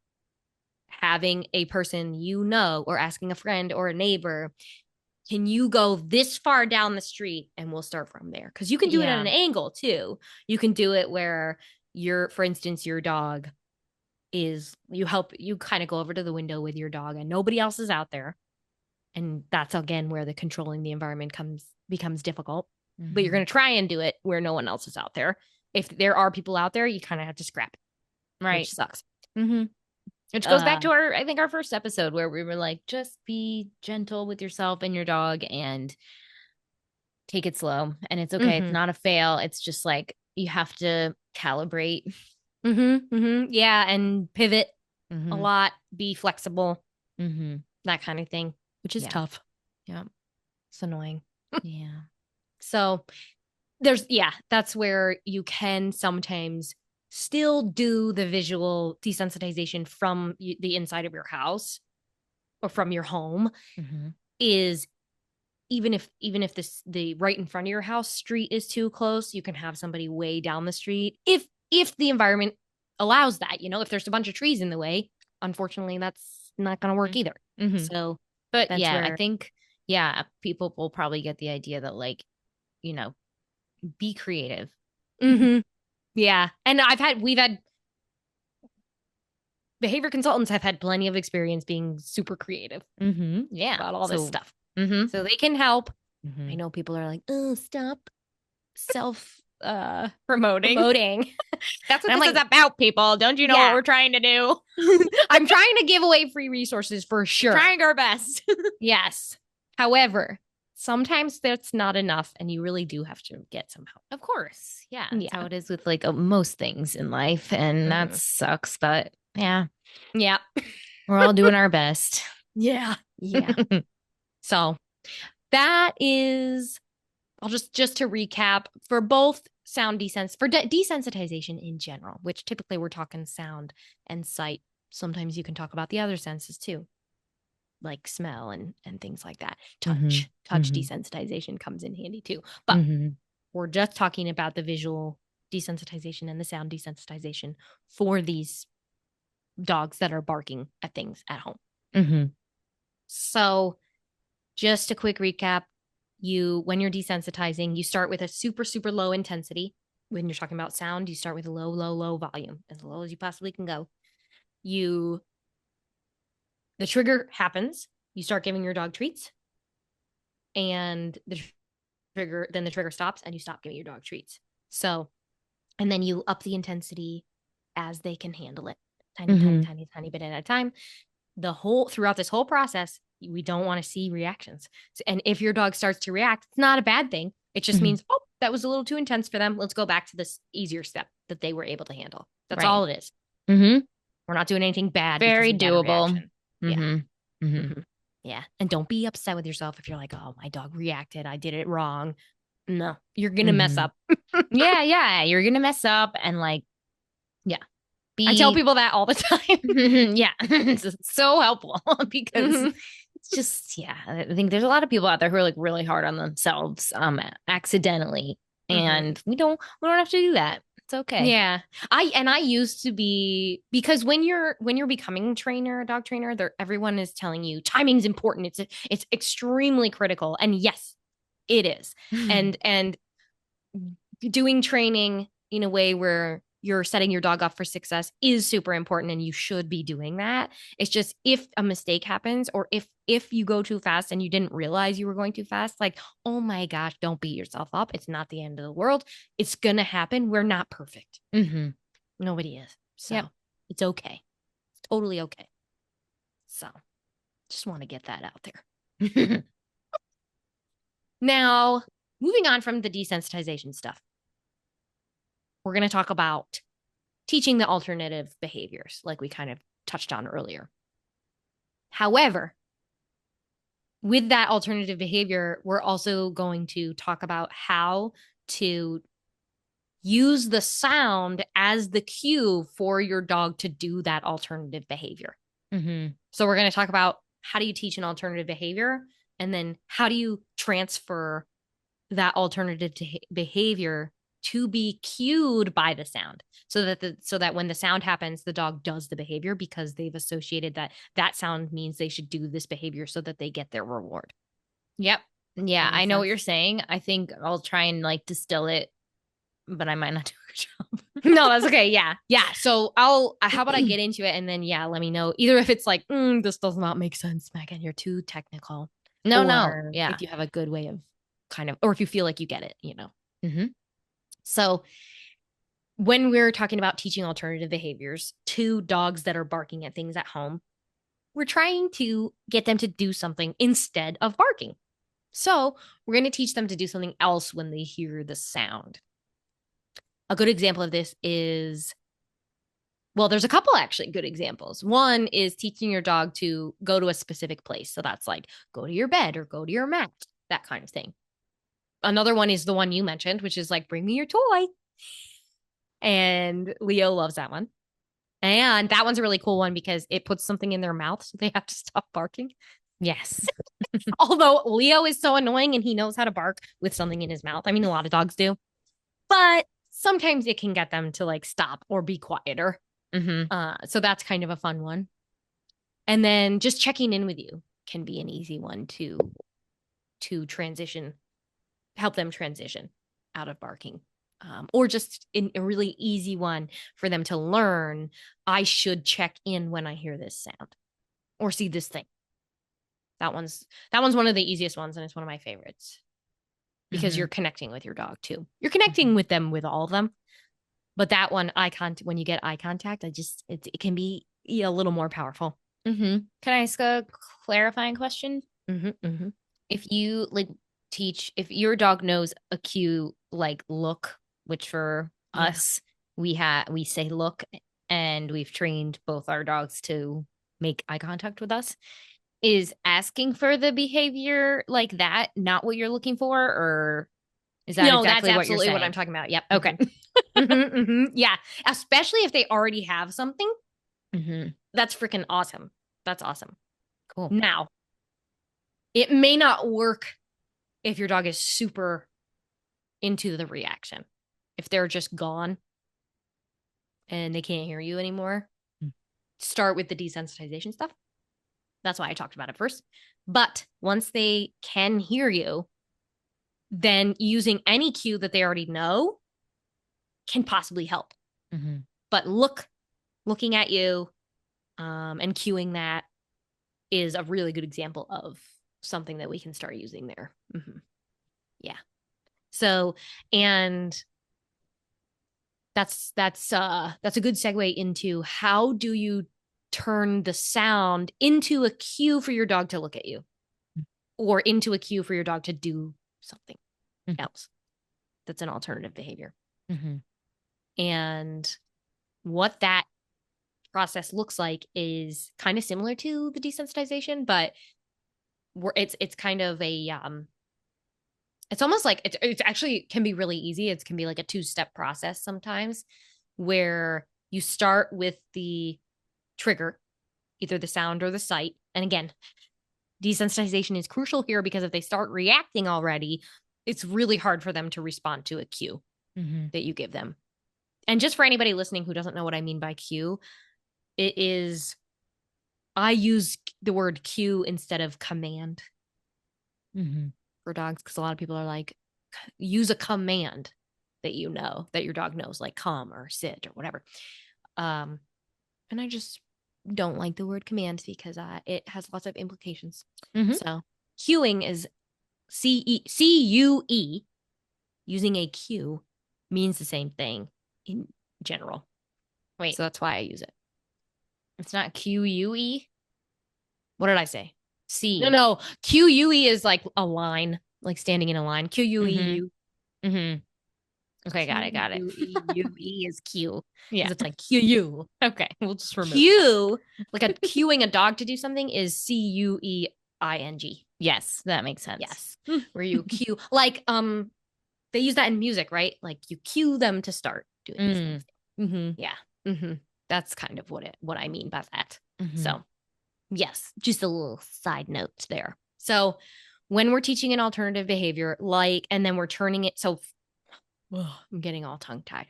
having a person or asking a friend or a neighbor, can you go this far down the street and we'll start from there? Because you can do it at an angle too. You can do it where for instance, your dog you kind of go over to the window with your dog and nobody else is out there. And that's again where the controlling the environment becomes difficult. But you're going to try and do it where no one else is out there. If there are people out there, you kind of have to scrap it.
Right.
Which sucks.
Which goes back to I think our first episode where we were like, just be gentle with yourself and your dog and take it slow. And it's okay. It's not a fail. It's just like you have to calibrate.
Yeah. And pivot a lot, be flexible, that kind of thing, which is tough.
Yeah.
It's annoying.
Yeah.
So that's where you can sometimes still do the visual desensitization from the inside of your house or from your home. Is even if the right in front of your house street is too close, you can have somebody way down the street if the environment allows that. If there's a bunch of trees in the way, unfortunately that's not going to work either. So
but I think people will probably get the idea that like, be creative.
Yeah. And we've had behavior consultants have had plenty of experience being super creative about all this stuff. So they can help. I know people are like, oh, stop self
promoting.
That's what
this is about, people. Don't you know what we're trying to do?
I'm trying to give away free resources for sure.
Trying our best.
Yes. However, sometimes that's not enough and you really do have to get some help.
Of course. Yeah. That's how
Yeah.
it is with like most things in life. And that
Hmm.
sucks. But yeah,
Yeah.
we're all doing our best.
Yeah. Yeah. So that is, I'll just to recap for both sound desensitization in general, which typically we're talking sound and sight. Sometimes you can talk about the other senses too, like smell and things like that.
Mm-hmm.
Touch
Mm-hmm.
desensitization comes in handy too. But
Mm-hmm.
we're just talking about the visual desensitization and the sound desensitization for these dogs that are barking at things at home.
Mm-hmm.
So, just a quick recap, when you're desensitizing, you start with a super super low intensity. When you're talking about sound, you start with a low volume, as low as you possibly can go. You The trigger happens, you start giving your dog treats, and the trigger stops and you stop giving your dog treats. So, and then you up the intensity as they can handle it.
Mm-hmm.
Tiny bit at a time. Throughout this whole process, we don't want to see reactions. And if your dog starts to react, it's not a bad thing. It just
Mm-hmm.
means, oh, that was a little too intense for them. Let's go back to this easier step that they were able to handle. That's
Right.
all it is.
Mm-hmm.
We're not doing anything bad because
Very
we got a
doable.
reaction. Yeah.
Mm-hmm. Mm-hmm.
Hmm. Yeah. And don't be upset with yourself if you're like, oh, my dog reacted. I did it wrong. No, you're going to mess
Mm-hmm.
up.
Yeah, yeah. You're gonna mess up and like, yeah,
I tell
be
people that all the time.
yeah. It's so helpful because
Hmm.
it's just, yeah, I think there's a lot of people out there who are like really hard on themselves accidentally.
Hmm.
And we don't have to do that. It's okay.
Yeah. I used to be, because when you're becoming a dog trainer, everyone is telling you timing's important. It's extremely critical. And yes, it is. And doing training in a way where you're setting your dog up for success is super important and you should be doing that. It's just, if a mistake happens, or if you go too fast and you didn't realize you were going too fast, like, oh my gosh, don't beat yourself up. It's not the end of the world. It's going to happen. We're not perfect.
Mm-hmm.
Nobody is.
Yep.
So it's okay. It's totally okay. So just want to get that out there. Now, moving on from the desensitization stuff, we're going to talk about teaching the alternative behaviors, like we kind of touched on earlier. However, with that alternative behavior, we're also going to talk about how to use the sound as the cue for your dog to do that alternative behavior.
Mm-hmm.
So we're going to talk about how do you teach an alternative behavior, and then how do you transfer that alternative behavior to be cued by the sound, so that when the sound happens, the dog does the behavior because they've associated that sound means they should do this behavior so that they get their reward.
Yep. Yeah,
That
I
makes
know what
sense.
you're saying. I think I'll try and like distill it, but I might not do a good
No, that's okay. Yeah. Yeah. So how about I
job.
get into it, and then, yeah, let me know either if it's like, this does not make sense, Megan, you're too technical,
No, no.
or
Yeah.
if you have a good way of or if you feel like you get it.
Mm-hmm.
So when we're talking about teaching alternative behaviors to dogs that are barking at things at home, we're trying to get them to do something instead of barking. So we're going to teach them to do something else when they hear the sound. A good example of this is, well, there's a couple actually good examples. One is teaching your dog to go to a specific place. So that's like, go to your bed or go to your mat, that kind of thing. Another one is the one you mentioned, which is like, bring me your toy. And Leo loves that one. And that one's a really cool one because it puts something in their mouth, so they have to stop barking.
Yes.
Although Leo is so annoying and he knows how to bark with something in his mouth. I mean, a lot of dogs do, but sometimes it can get them to like stop or be quieter.
Mm-hmm.
So that's kind of a fun one. And then just checking in with you can be an easy one to transition, help them transition out of barking. Or just in a really easy one for them to learn, I should check in when I hear this sound or see this thing. That one's one of the easiest ones, and it's one of my favorites because
Mm-hmm.
you're connecting with your dog too. You're connecting with them, with all of them, but that one, when you get eye contact, it can be a little more powerful.
Mm-hmm. Can I ask a clarifying question?
Mm-hmm, mm-hmm.
If you like, teach, if your dog knows a cue like look, which for
Yeah.
us, we say look, and we've trained both our dogs to make eye contact with us. Is asking for the behavior like that not what you're looking for, or is that
No, that's
exactly what you're
absolutely what I'm
saying?
talking about. Yep.
Okay.
Yeah. Especially if they already have something.
Hmm.
That's freaking awesome. That's awesome.
Cool.
Now, it may not work if your dog is super into the reaction. If they're just gone and they can't hear you anymore, start with the desensitization stuff. That's why I talked about it first. But once they can hear you, then using any cue that they already know can possibly help.
Mm-hmm.
But looking at you and cueing that is a really good example of something that we can start using there. Mm-hmm. Yeah. So, and that's a good segue into how do you turn the sound into a cue for your dog to look at you or into a cue for your dog to do something else that's an alternative behavior.
Mm-hmm.
And what that process looks like is kind of similar to the desensitization, but it's kind of a it's almost like it's actually can be really easy. It can be like a two-step process sometimes where you start with the trigger, either the sound or the sight. And again, desensitization is crucial here because if they start reacting already, it's really hard for them to respond to a cue
Mm-hmm.
that you give them. And just for anybody listening who doesn't know what I mean by cue, it is I use the word cue instead of command
Mm-hmm.
for dogs because a lot of people are like, use a command that you know that your dog knows, like come or sit or whatever. And I just don't like the word command because it has lots of implications.
Mm-hmm.
So cueing is CUE. Using a cue means the same thing in general.
Wait,
So that's why I use it.
it's not QUE?
What did I say? No,
C.
no. QUE is like a line, like standing in a line.
Mm-hmm.
QUEU.
Mm-hmm. Okay, got it, got it.
QUEUE is Q
Yeah.
because it's like QU.
Okay, we'll just remove that.
Q, like a cueing a dog to do something is CUEING.
Yes, that makes sense.
Yes. Where you cue like they use that in music, right? Like you cue them to start doing these things.
Mm-hmm.
Yeah. Mm-hmm. That's kind of what I mean by that.
Mm-hmm.
So yes, just a little side note there. So when we're teaching an alternative behavior, like, and then we're turning it, so I'm getting all tongue tied.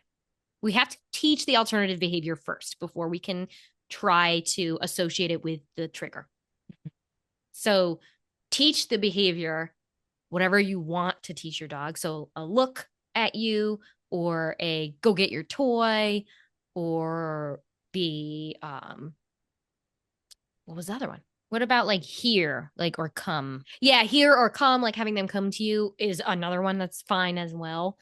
We have to teach the alternative behavior first before we can try to associate it with the trigger. So teach the behavior, whatever you want to teach your dog. So a look at you or a go get your toy or the what was the other one?
What about like here, like or come?
Yeah, here or come, like having them come to you is another one that's fine as well.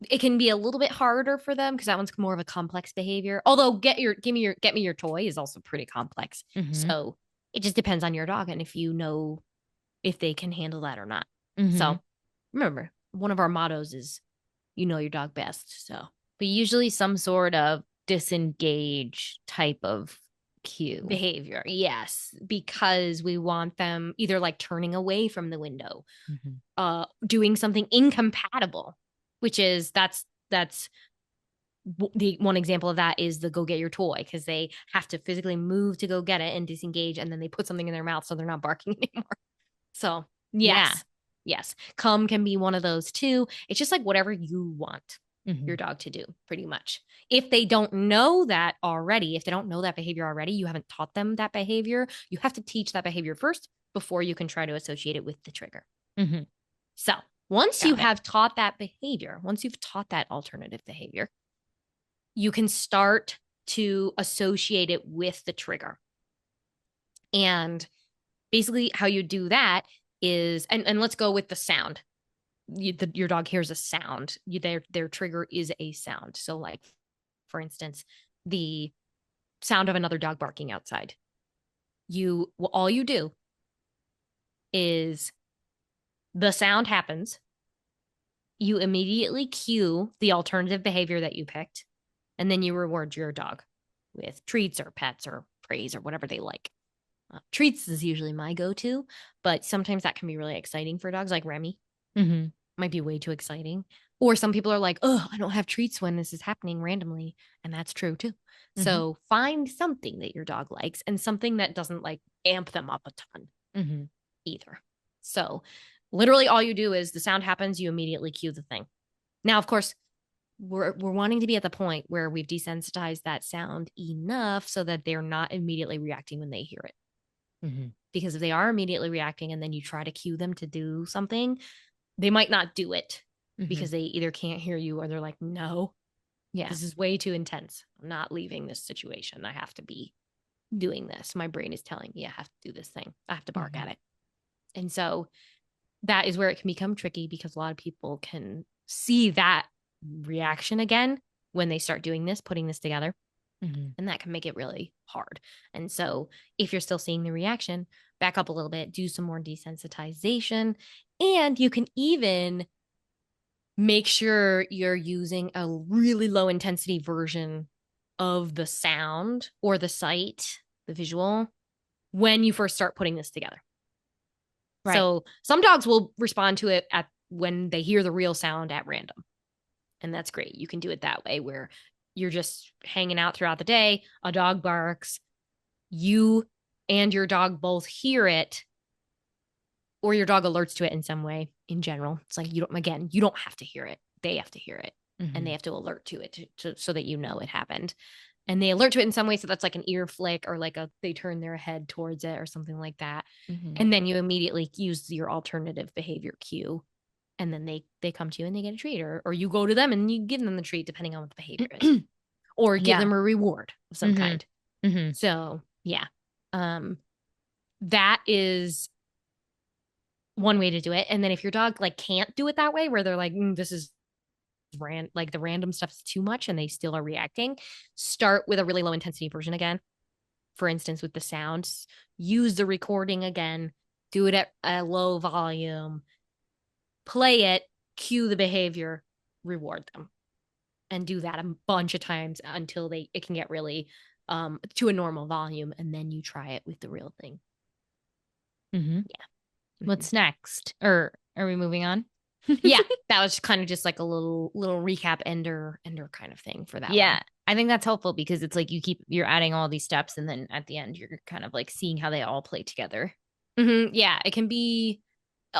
It can be a little bit harder for them because that one's more of a complex behavior. Although get me your toy is also pretty complex.
Mm-hmm.
So it just depends on your dog and if you know if they can handle that or not.
Mm-hmm.
So remember, one of our mottos is you know your dog best. So
But usually some sort of disengage type of cue.
behavior, yes, because we want them either like turning away from the window,
Mm-hmm.
doing something incompatible, which is that's the one example of that is the go get your toy because they have to physically move to go get it and disengage and then they put something in their mouth so they're not barking anymore. So
Yeah.
yes, come can be one of those too. It's just like whatever you want
Mm-hmm.
your dog to do pretty much. If they don't know that already, if they don't know that behavior already, you haven't taught them that behavior, you have to teach that behavior first before you can try to associate it with the trigger.
Mm-hmm.
So once you
Got it.
have taught that behavior, once you've taught that alternative behavior, you can start to associate it with the trigger. And basically, how you do that is, and let's go with the sound. Your dog hears a sound. Their trigger is a sound. So, like, for instance, the sound of another dog barking outside. All you do is The sound happens. You immediately cue the alternative behavior that you picked, and then you reward your dog with treats or pets or praise or whatever they like. Treats is usually my go-to, but sometimes that can be really exciting for dogs, like Remy.
Mm-hmm.
Might be way too exciting. Or some people are like, oh, I don't have treats when this is happening randomly. And that's true too.
Mm-hmm.
So find something that your dog likes and something that doesn't like amp them up a ton
Mm-hmm.
either. So literally all you do is the sound happens, you immediately cue the thing. Now, of course, we're wanting to be at the point where we've desensitized that sound enough so that they're not immediately reacting when they hear it.
Mm-hmm.
Because if they are immediately reacting and then you try to cue them to do something, they might not do it because they either can't hear you or they're like, no,
Yeah.
this is way too intense. I'm not leaving this situation. I have to be doing this. My brain is telling me I have to do this thing. I have to bark at it. And so that is where it can become tricky because a lot of people can see that reaction again when they start doing this, putting this together. And that can make it really hard. And so if you're still seeing the reaction, back up a little bit, do some more desensitization. And you can even make sure you're using a really low intensity version of the sound or the sight, the visual, when you first start putting this together.
Right.
So some dogs will respond to it at when they hear the real sound at random. And that's great. You can do it that way where you're just hanging out throughout the day, a dog barks, you and your dog both hear it, or your dog alerts to it in some way in general. It's like you don't have to hear it. They have to hear it. And they have to alert to it so that you know it happened. And they alert to it in some way. So that's like an ear flick or like they turn their head towards it or something like that. And then you immediately use your alternative behavior cue. And then they come to you and they get a treat, or you go to them and you give them the treat depending on what the behavior is, or give them a reward of some kind. So yeah, that is one way to do it. And then if your dog like can't do it that way, where they're like, this is like the random stuff is too much, and they still are reacting, start with a really low intensity version again. For instance, with the sounds, use the recording again, do it at a low volume, play it, cue the behavior, reward them, and do that a bunch of times until it can get really to a normal volume, and then you try it with the real thing. Yeah.
What's next? Or are we moving on?
Yeah, that was kind of just like a little recap ender kind of thing for that.
Yeah.
One.
I think that's helpful because it's like you're adding all these steps and then at the end you're kind of like seeing how they all play together.
Yeah, it can be,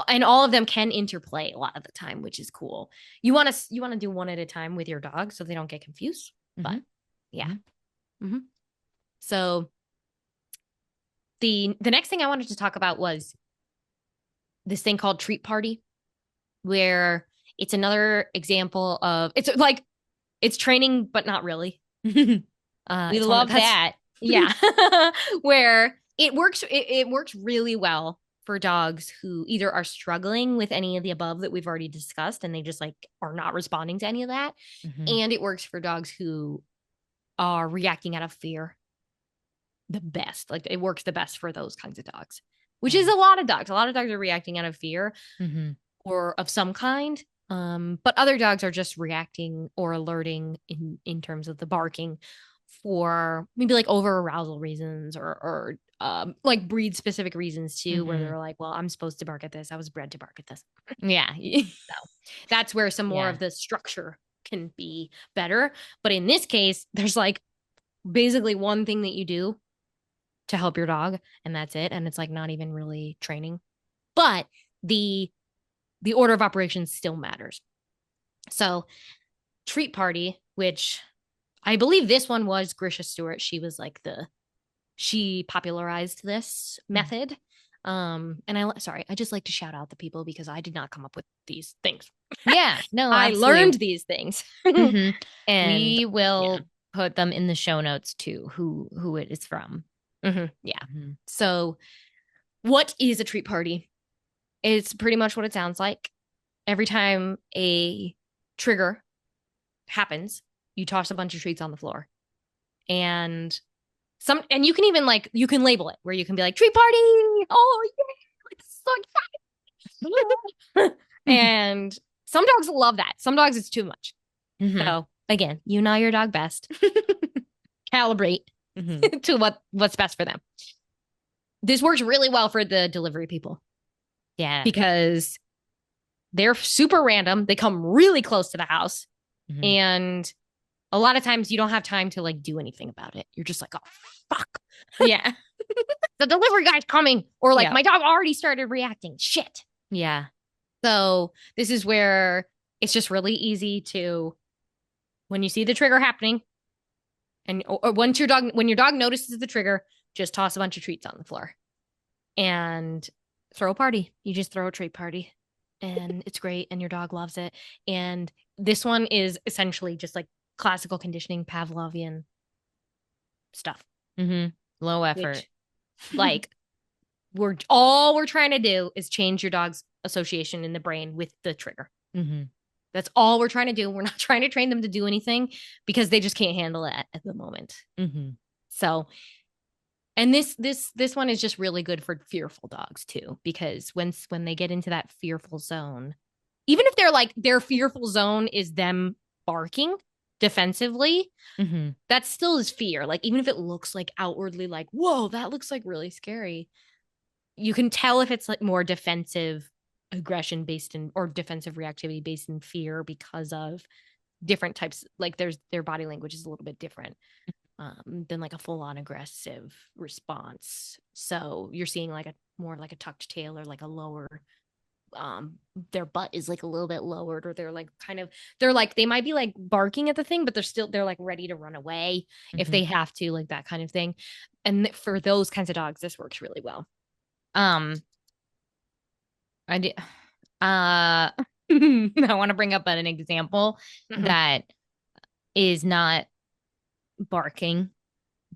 and all of them can interplay a lot of the time, which is cool. You want to do one at a time with your dog so they don't get confused. But yeah. So the next thing I wanted to talk about was this thing called treat party, where it's another example of it's training, but not really.
We love that.
Yeah. Where it works really well for dogs who either are struggling with any of the above that we've already discussed and they just like are not responding to any of that. And it works for dogs who are reacting out of fear the best. Like it works the best for those kinds of dogs, which is a lot of dogs. A lot of dogs are reacting out of fear or of some kind. But other dogs are just reacting or alerting in terms of the barking for maybe like over arousal reasons or like breed specific reasons too, where they're like, well, I'm supposed to bark at this. I was bred to bark at this.
Yeah.
So that's where some more of the structure can be better. But in this case, there's like basically one thing that you do to help your dog, and that's it. And it's like not even really training. But the order of operations still matters. So treat party, which I believe this one was Grisha Stewart. She was like she popularized this method. And I just like to shout out the people because I did not come up with these things.
Yeah, no,
I learned these things.
And we will put them in the show notes too, who it is from.
Yeah. So what is a treat party? It's pretty much what it sounds like. Every time a trigger happens, you toss a bunch of treats on the floor. And you can even you can label it where you can be like, treat party. Oh, yeah. Like, so excited. And some dogs love that. Some dogs, it's too much.
Mm-hmm.
So again, you know your dog best. Calibrate
Mm-hmm.
to what's best for them. This works really well for the delivery people
Yeah.
because they're super random. They come really close to the house.
Mm-hmm.
And a lot of times you don't have time to like do anything about it. You're just like, oh, fuck.
Yeah.
The delivery guy's coming. Or like,
Yeah.
my dog already started reacting. Shit.
Yeah.
So this is where it's just really easy to, when you see the trigger happening, and or once when your dog notices the trigger, just toss a bunch of treats on the floor and throw a party. You just throw a treat party, and it's great, and your dog loves it. And this one is essentially just like classical conditioning, Pavlovian stuff.
Mm-hmm. Low effort.
Which, like, we're trying to do is change your dog's association in the brain with the trigger.
Mm-hmm.
That's all we're trying to do. We're not trying to train them to do anything because they just can't handle it at the moment.
Mm-hmm.
So, and this one is just really good for fearful dogs too, because when they get into that fearful zone, even if they're like their fearful zone is them barking defensively,
Mm-hmm.
that still is fear. Like even if it looks like outwardly like, whoa, that looks like really scary, you can tell if it's like more defensive aggression based in or defensive reactivity based in fear because of different types, like their body language is a little bit different than like a full-on aggressive response. So you're seeing like a more like a tucked tail or like a lower their butt is like a little bit lowered, or they're like kind of they're like they might be like barking at the thing, but they're like ready to run away if
Mm-hmm.
they have to, like that kind of thing. And for those kinds of dogs, this works really well.
Um, I did. I want to bring up an example
Mhm.
that is not barking,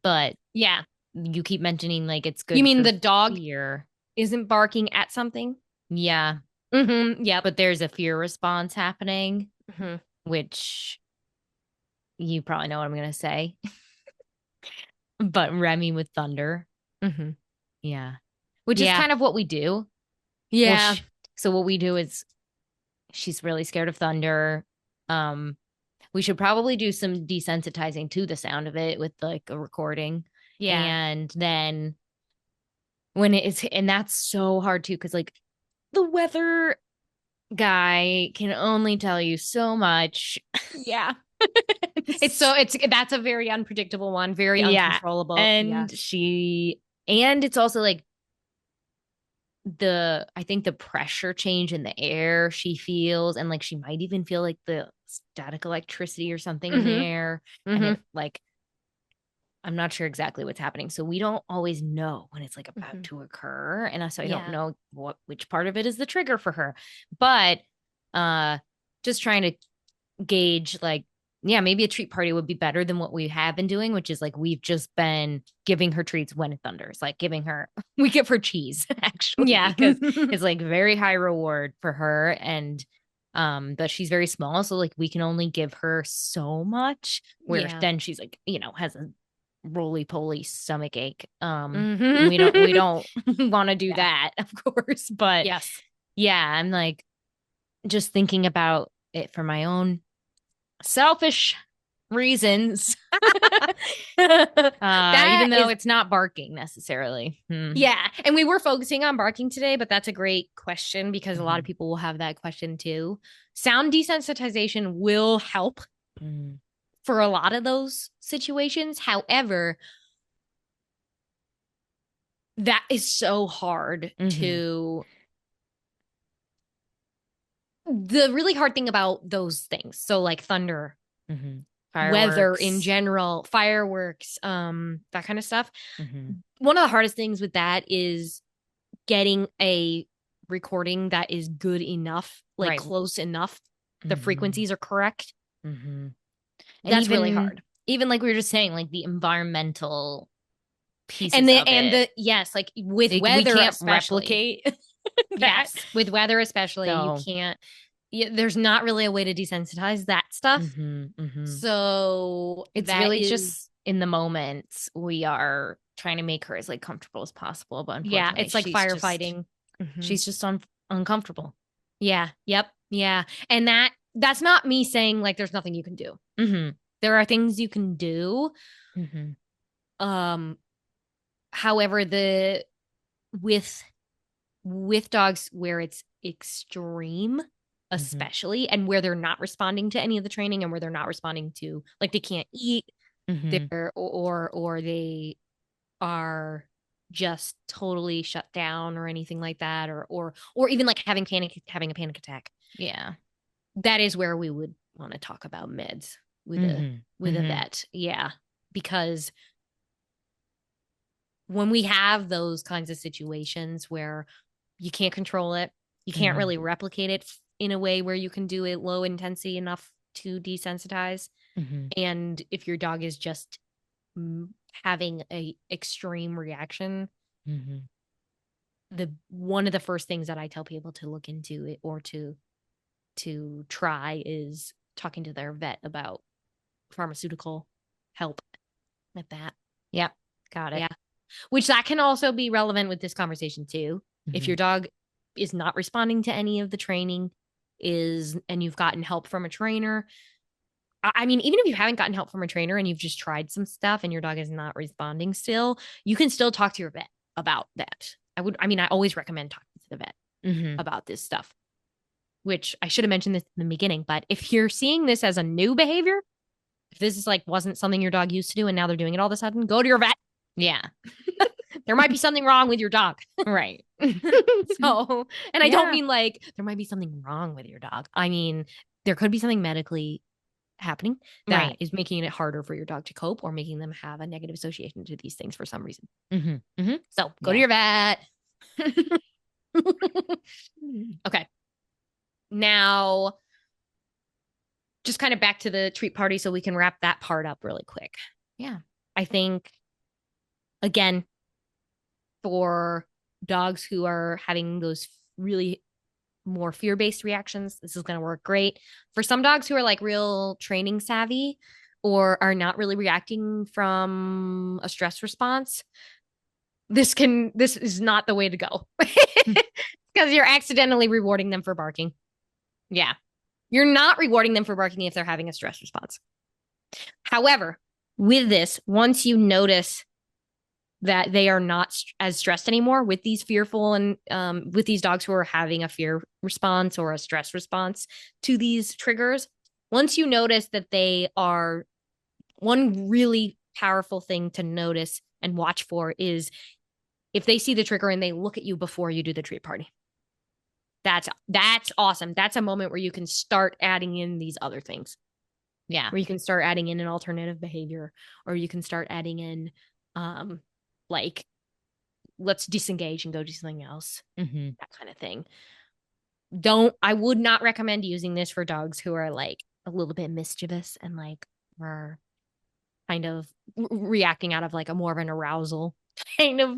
but
Yeah.
you keep mentioning like it's
You
good
mean
for
the dog
fear.
isn't barking at something?
Yeah,
Yep.
but there's a fear response happening,
hmm
which you probably know what I'm gonna say. But Remy with thunder.
hmm
Yeah. Which is
Yeah.
kind of what we do. Well,
Yeah.
so what we do is she's really scared of thunder. Um, we should probably do some desensitizing to the sound of it with like a recording.
Yeah.
And then when it's, and that's so hard too, because like the weather guy can only tell you so much.
Yeah. It's that's a very unpredictable one, very
Yeah.
uncontrollable.
And
Yes.
and it's also like I think the pressure change in the air she feels, and like she might even feel like the static electricity or something in the
hmm
air. And
hmm
it like, I'm not sure exactly what's happening. So we don't always know when it's like about
hmm
to occur. And so I don't
Yeah.
know which part of it is the trigger for her. But uh just trying to gauge like, yeah, maybe a treat party would be better than what we have been doing, which is like we've just been giving her treats when it thunders, like giving her we give her cheese actually
Yeah.
because it's like very high reward for her. And but she's very small, so like we can only give her so much, where
Yeah.
then she's like, has a roly poly stomach ache. And
hmm
we don't want to do
Yeah.
that, of course. But
Yes.
yeah, I'm like just thinking about it for my own selfish reasons.
That
Even though
is
it's not barking necessarily.
Yeah. And we were focusing on barking today, but that's a great question because a lot of
Mhm.
people will have that question too. Sound desensitization will help
Mhm.
for a lot of those situations. However, that is so hard
Mhm.
to. The really hard thing about those things, so like thunder,
Mhm.
weather in
Fireworks.
general, fireworks, that kind of stuff.
Mhm.
One of the hardest things with that is getting a recording that is good enough, like
Right.
close enough. The
Mhm.
frequencies are correct.
Mhm. And
That's really
even
hard.
even like we were just saying, like the environmental
And
pieces
the
of
and
it,
the yes, like with
we
weather
can't
especially.
replicate that.
Yes, with weather especially, you
So,
can't. There's not really a way to desensitize that stuff.
mhm. Mhm.
So
It's
that
really
is,
just in the moment we are trying to make her as like comfortable as possible, but
yeah,
unfortunately
it's like firefighting. Hmm
she's just uncomfortable.
Yeah. Yep. Yeah. And that's not me saying like there's nothing you can do.
Mm-hmm.
There are things you can do.
Mm-hmm.
Um, however, the with dogs where it's extreme,
Mm-hmm.
especially, and where they're not responding to any of the training and where they're not responding to like they can't eat,
Mm-hmm.
they're or they are just totally shut down or anything like that, or even like having a panic attack.
Yeah.
That is where we would want to talk about meds
Mm-hmm.
with a
Mm-hmm.
vet. Yeah. Because when we have those kinds of situations where you can't control it, you can't
Mm-hmm.
really replicate it in a way where you can do it low intensity enough to desensitize.
Mm-hmm.
And if your dog is just having a extreme reaction,
Mm-hmm.
the one of the first things that I tell people to look into it or to try is talking to their vet about pharmaceutical help with that.
Yep. Got it.
Yeah. Which that can also be relevant with this conversation too. If
Mm-hmm.
your dog is not responding to any of the training is and you've gotten help from a trainer. I mean, even if you haven't gotten help from a trainer and you've just tried some stuff and your dog is not responding still, you can still talk to your vet about that. I always recommend talking to the vet
Mm-hmm.
about this stuff, which I should have mentioned this in the beginning. But if you're seeing this as a new behavior, if this is like wasn't something your dog used to do and now they're doing it all of a sudden, go to your vet.
Yeah.
There might be something wrong with your dog.
Right.
So, and I don't
Yeah.
mean like there might be something wrong with your dog. I mean, there could be something medically happening that
Right.
is making it harder for your dog to cope or making them have a negative association to these things for some reason.
Mm-hmm. Mm-hmm.
So go to
Yeah.
your vet. Okay. Now, just kind of back to the treat party so we can wrap that part up really quick.
Yeah.
I think, again, for dogs who are having those really more fear-based reactions, this is going to work great. For some dogs who are like real training savvy or are not really reacting from a stress response, this is not the way to go. Because you're accidentally rewarding them for barking.
Yeah.
You're not rewarding them for barking if they're having a stress response. However, with this, once you notice that they are not as stressed anymore with these fearful and with these dogs who are having a fear response or a stress response to these triggers, once you notice that they are, one really powerful thing to notice and watch for is if they see the trigger and they look at you before you do the treat party. That's awesome. That's a moment where you can start adding in these other things.
Yeah.
Where you can start adding in an alternative behavior, or you can start adding in like let's disengage and go do something else.
Mm-hmm.
That kind of thing. I would not recommend using this for dogs who are like a little bit mischievous and like are kind of reacting out of like a more of an arousal kind of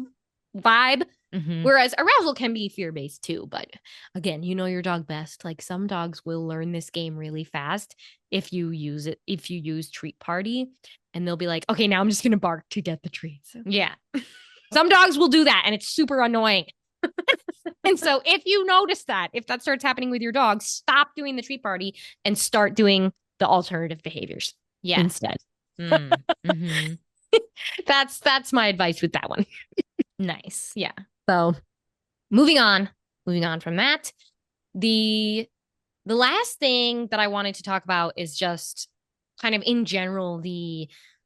vibe.
Mm-hmm.
Whereas arousal can be fear based too. But again, you know your dog best. Like some dogs will learn this game really fast if you use it, if you use treat party, and they'll be like, okay, now I'm just going to bark to get the treats.
Yeah.
Some dogs will do that and it's super annoying. And so if you notice that, if that starts happening with your dog, stop doing the treat party and start doing the alternative behaviors
Yes.
instead.
Mm-hmm.
That's my advice with that one.
Nice. Yeah.
So moving on from that, the last thing that I wanted to talk about is just kind of in general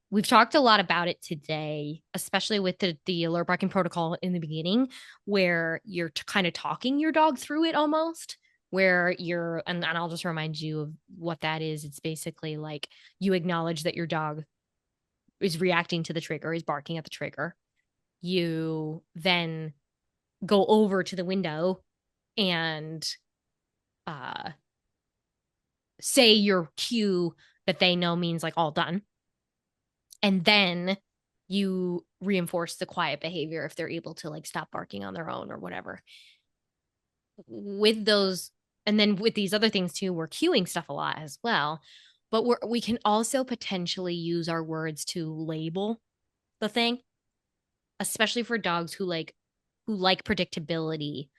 we've talked a lot about it today, especially with the alert barking protocol in the beginning, where you're kind of talking your dog through it almost, where you're, and I'll just remind you of what that is. It's basically like you acknowledge that your dog is reacting to the trigger, is barking at the trigger. You then go over to the window and uh, say your cue that they know means like all done. And then you reinforce the quiet behavior if they're able to like stop barking on their own or whatever. With those, and then with these other things too, we're cueing stuff a lot as well. But we can also potentially use our words to label the thing, especially for dogs who like predictability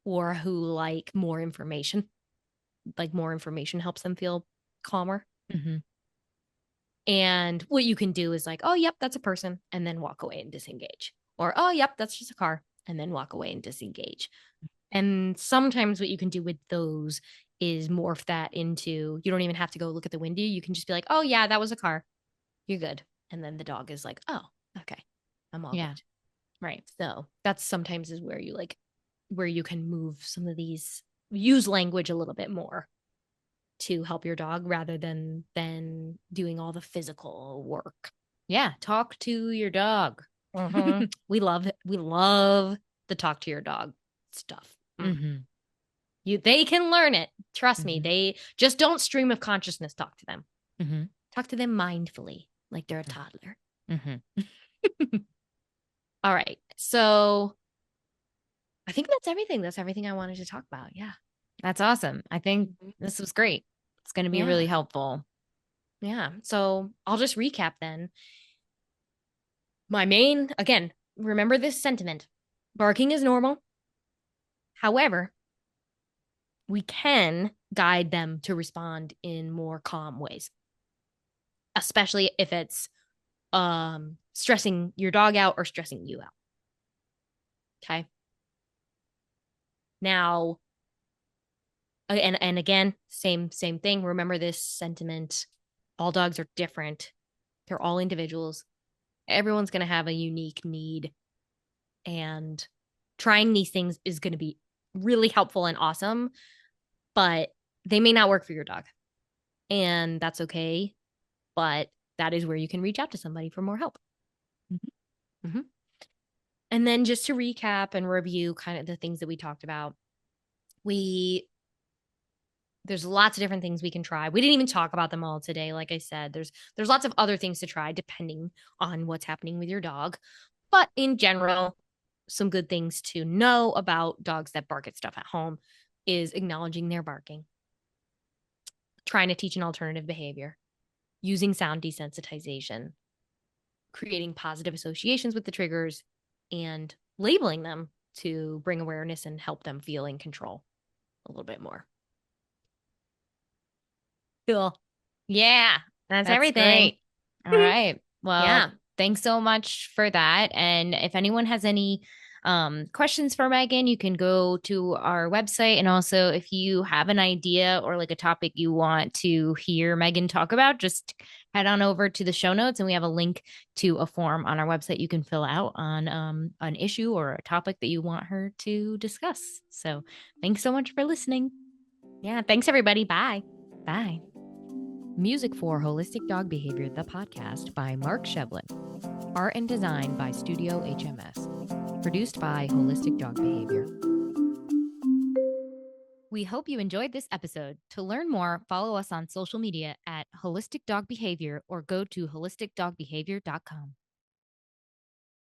or who like more information. Like more information helps them feel calmer.
Mm-hmm.
And what you can do is like, oh, yep, that's a person, and then walk away and disengage. Or, oh, yep, that's just a car, and then walk away and disengage. And sometimes what you can do with those is morph that into, you don't even have to go look at the window. You can just be like, oh, yeah, that was a car. You're good. And then the dog is like, oh, okay, I'm all
Yeah.
good.
Right.
So that's sometimes is where you like, where you can move some of these, use language a little bit more to help your dog rather than doing all the physical work.
Yeah. Talk to your dog.
We love the talk to your dog stuff.
Mm-hmm.
They can learn it. Trust me.
Mm-hmm.
They just don't stream of consciousness talk to them.
Mm-hmm.
Talk to them mindfully, like they're a toddler.
Mm-hmm.
All right. So I think that's everything. That's everything I wanted to talk about. Yeah.
That's awesome. I think
Mhm.
this was great. It's going to be
Yeah.
really helpful.
Yeah. So I'll just recap then. My main, again, remember this sentiment. Barking is normal. However, we can guide them to respond in more calm ways, especially if it's stressing your dog out or stressing you out. Okay. Now, and again, same thing. Remember this sentiment. All dogs are different. They're all individuals. Everyone's going to have a unique need, and trying these things is going to be really helpful and awesome, but they may not work for your dog. And that's okay. But that is where you can reach out to somebody for more help. Mm-hmm. Mm-hmm. And then just to recap and review kind of the things that we talked about, there's lots of different things we can try. We didn't even talk about them all today. Like I said, there's lots of other things to try depending on what's happening with your dog. But in general, some good things to know about dogs that bark at stuff at home is acknowledging their barking, trying to teach an alternative behavior, using sound desensitization, creating positive associations with the triggers, and labeling them to bring awareness and help them feel in control a little bit more. Cool.
Yeah.
That's
That's
everything.
great. All right.
Yeah.
Well, thanks so much for that. And if anyone has any questions for Megan, you can go to our website. And also, if you have an idea or like a topic you want to hear Megan talk about, just head on over to the show notes, and we have a link to a form on our website you can fill out on an issue or a topic that you want her to discuss. So thanks so much for listening.
Yeah. Thanks, everybody. Bye.
Bye. Music for Holistic Dog Behavior, the podcast by Mark Shevlin. Art and design by Studio HMS. Produced by Holistic Dog Behavior. We hope you enjoyed this episode. To learn more, follow us on social media at Holistic Dog Behavior or go to holisticdogbehavior.com.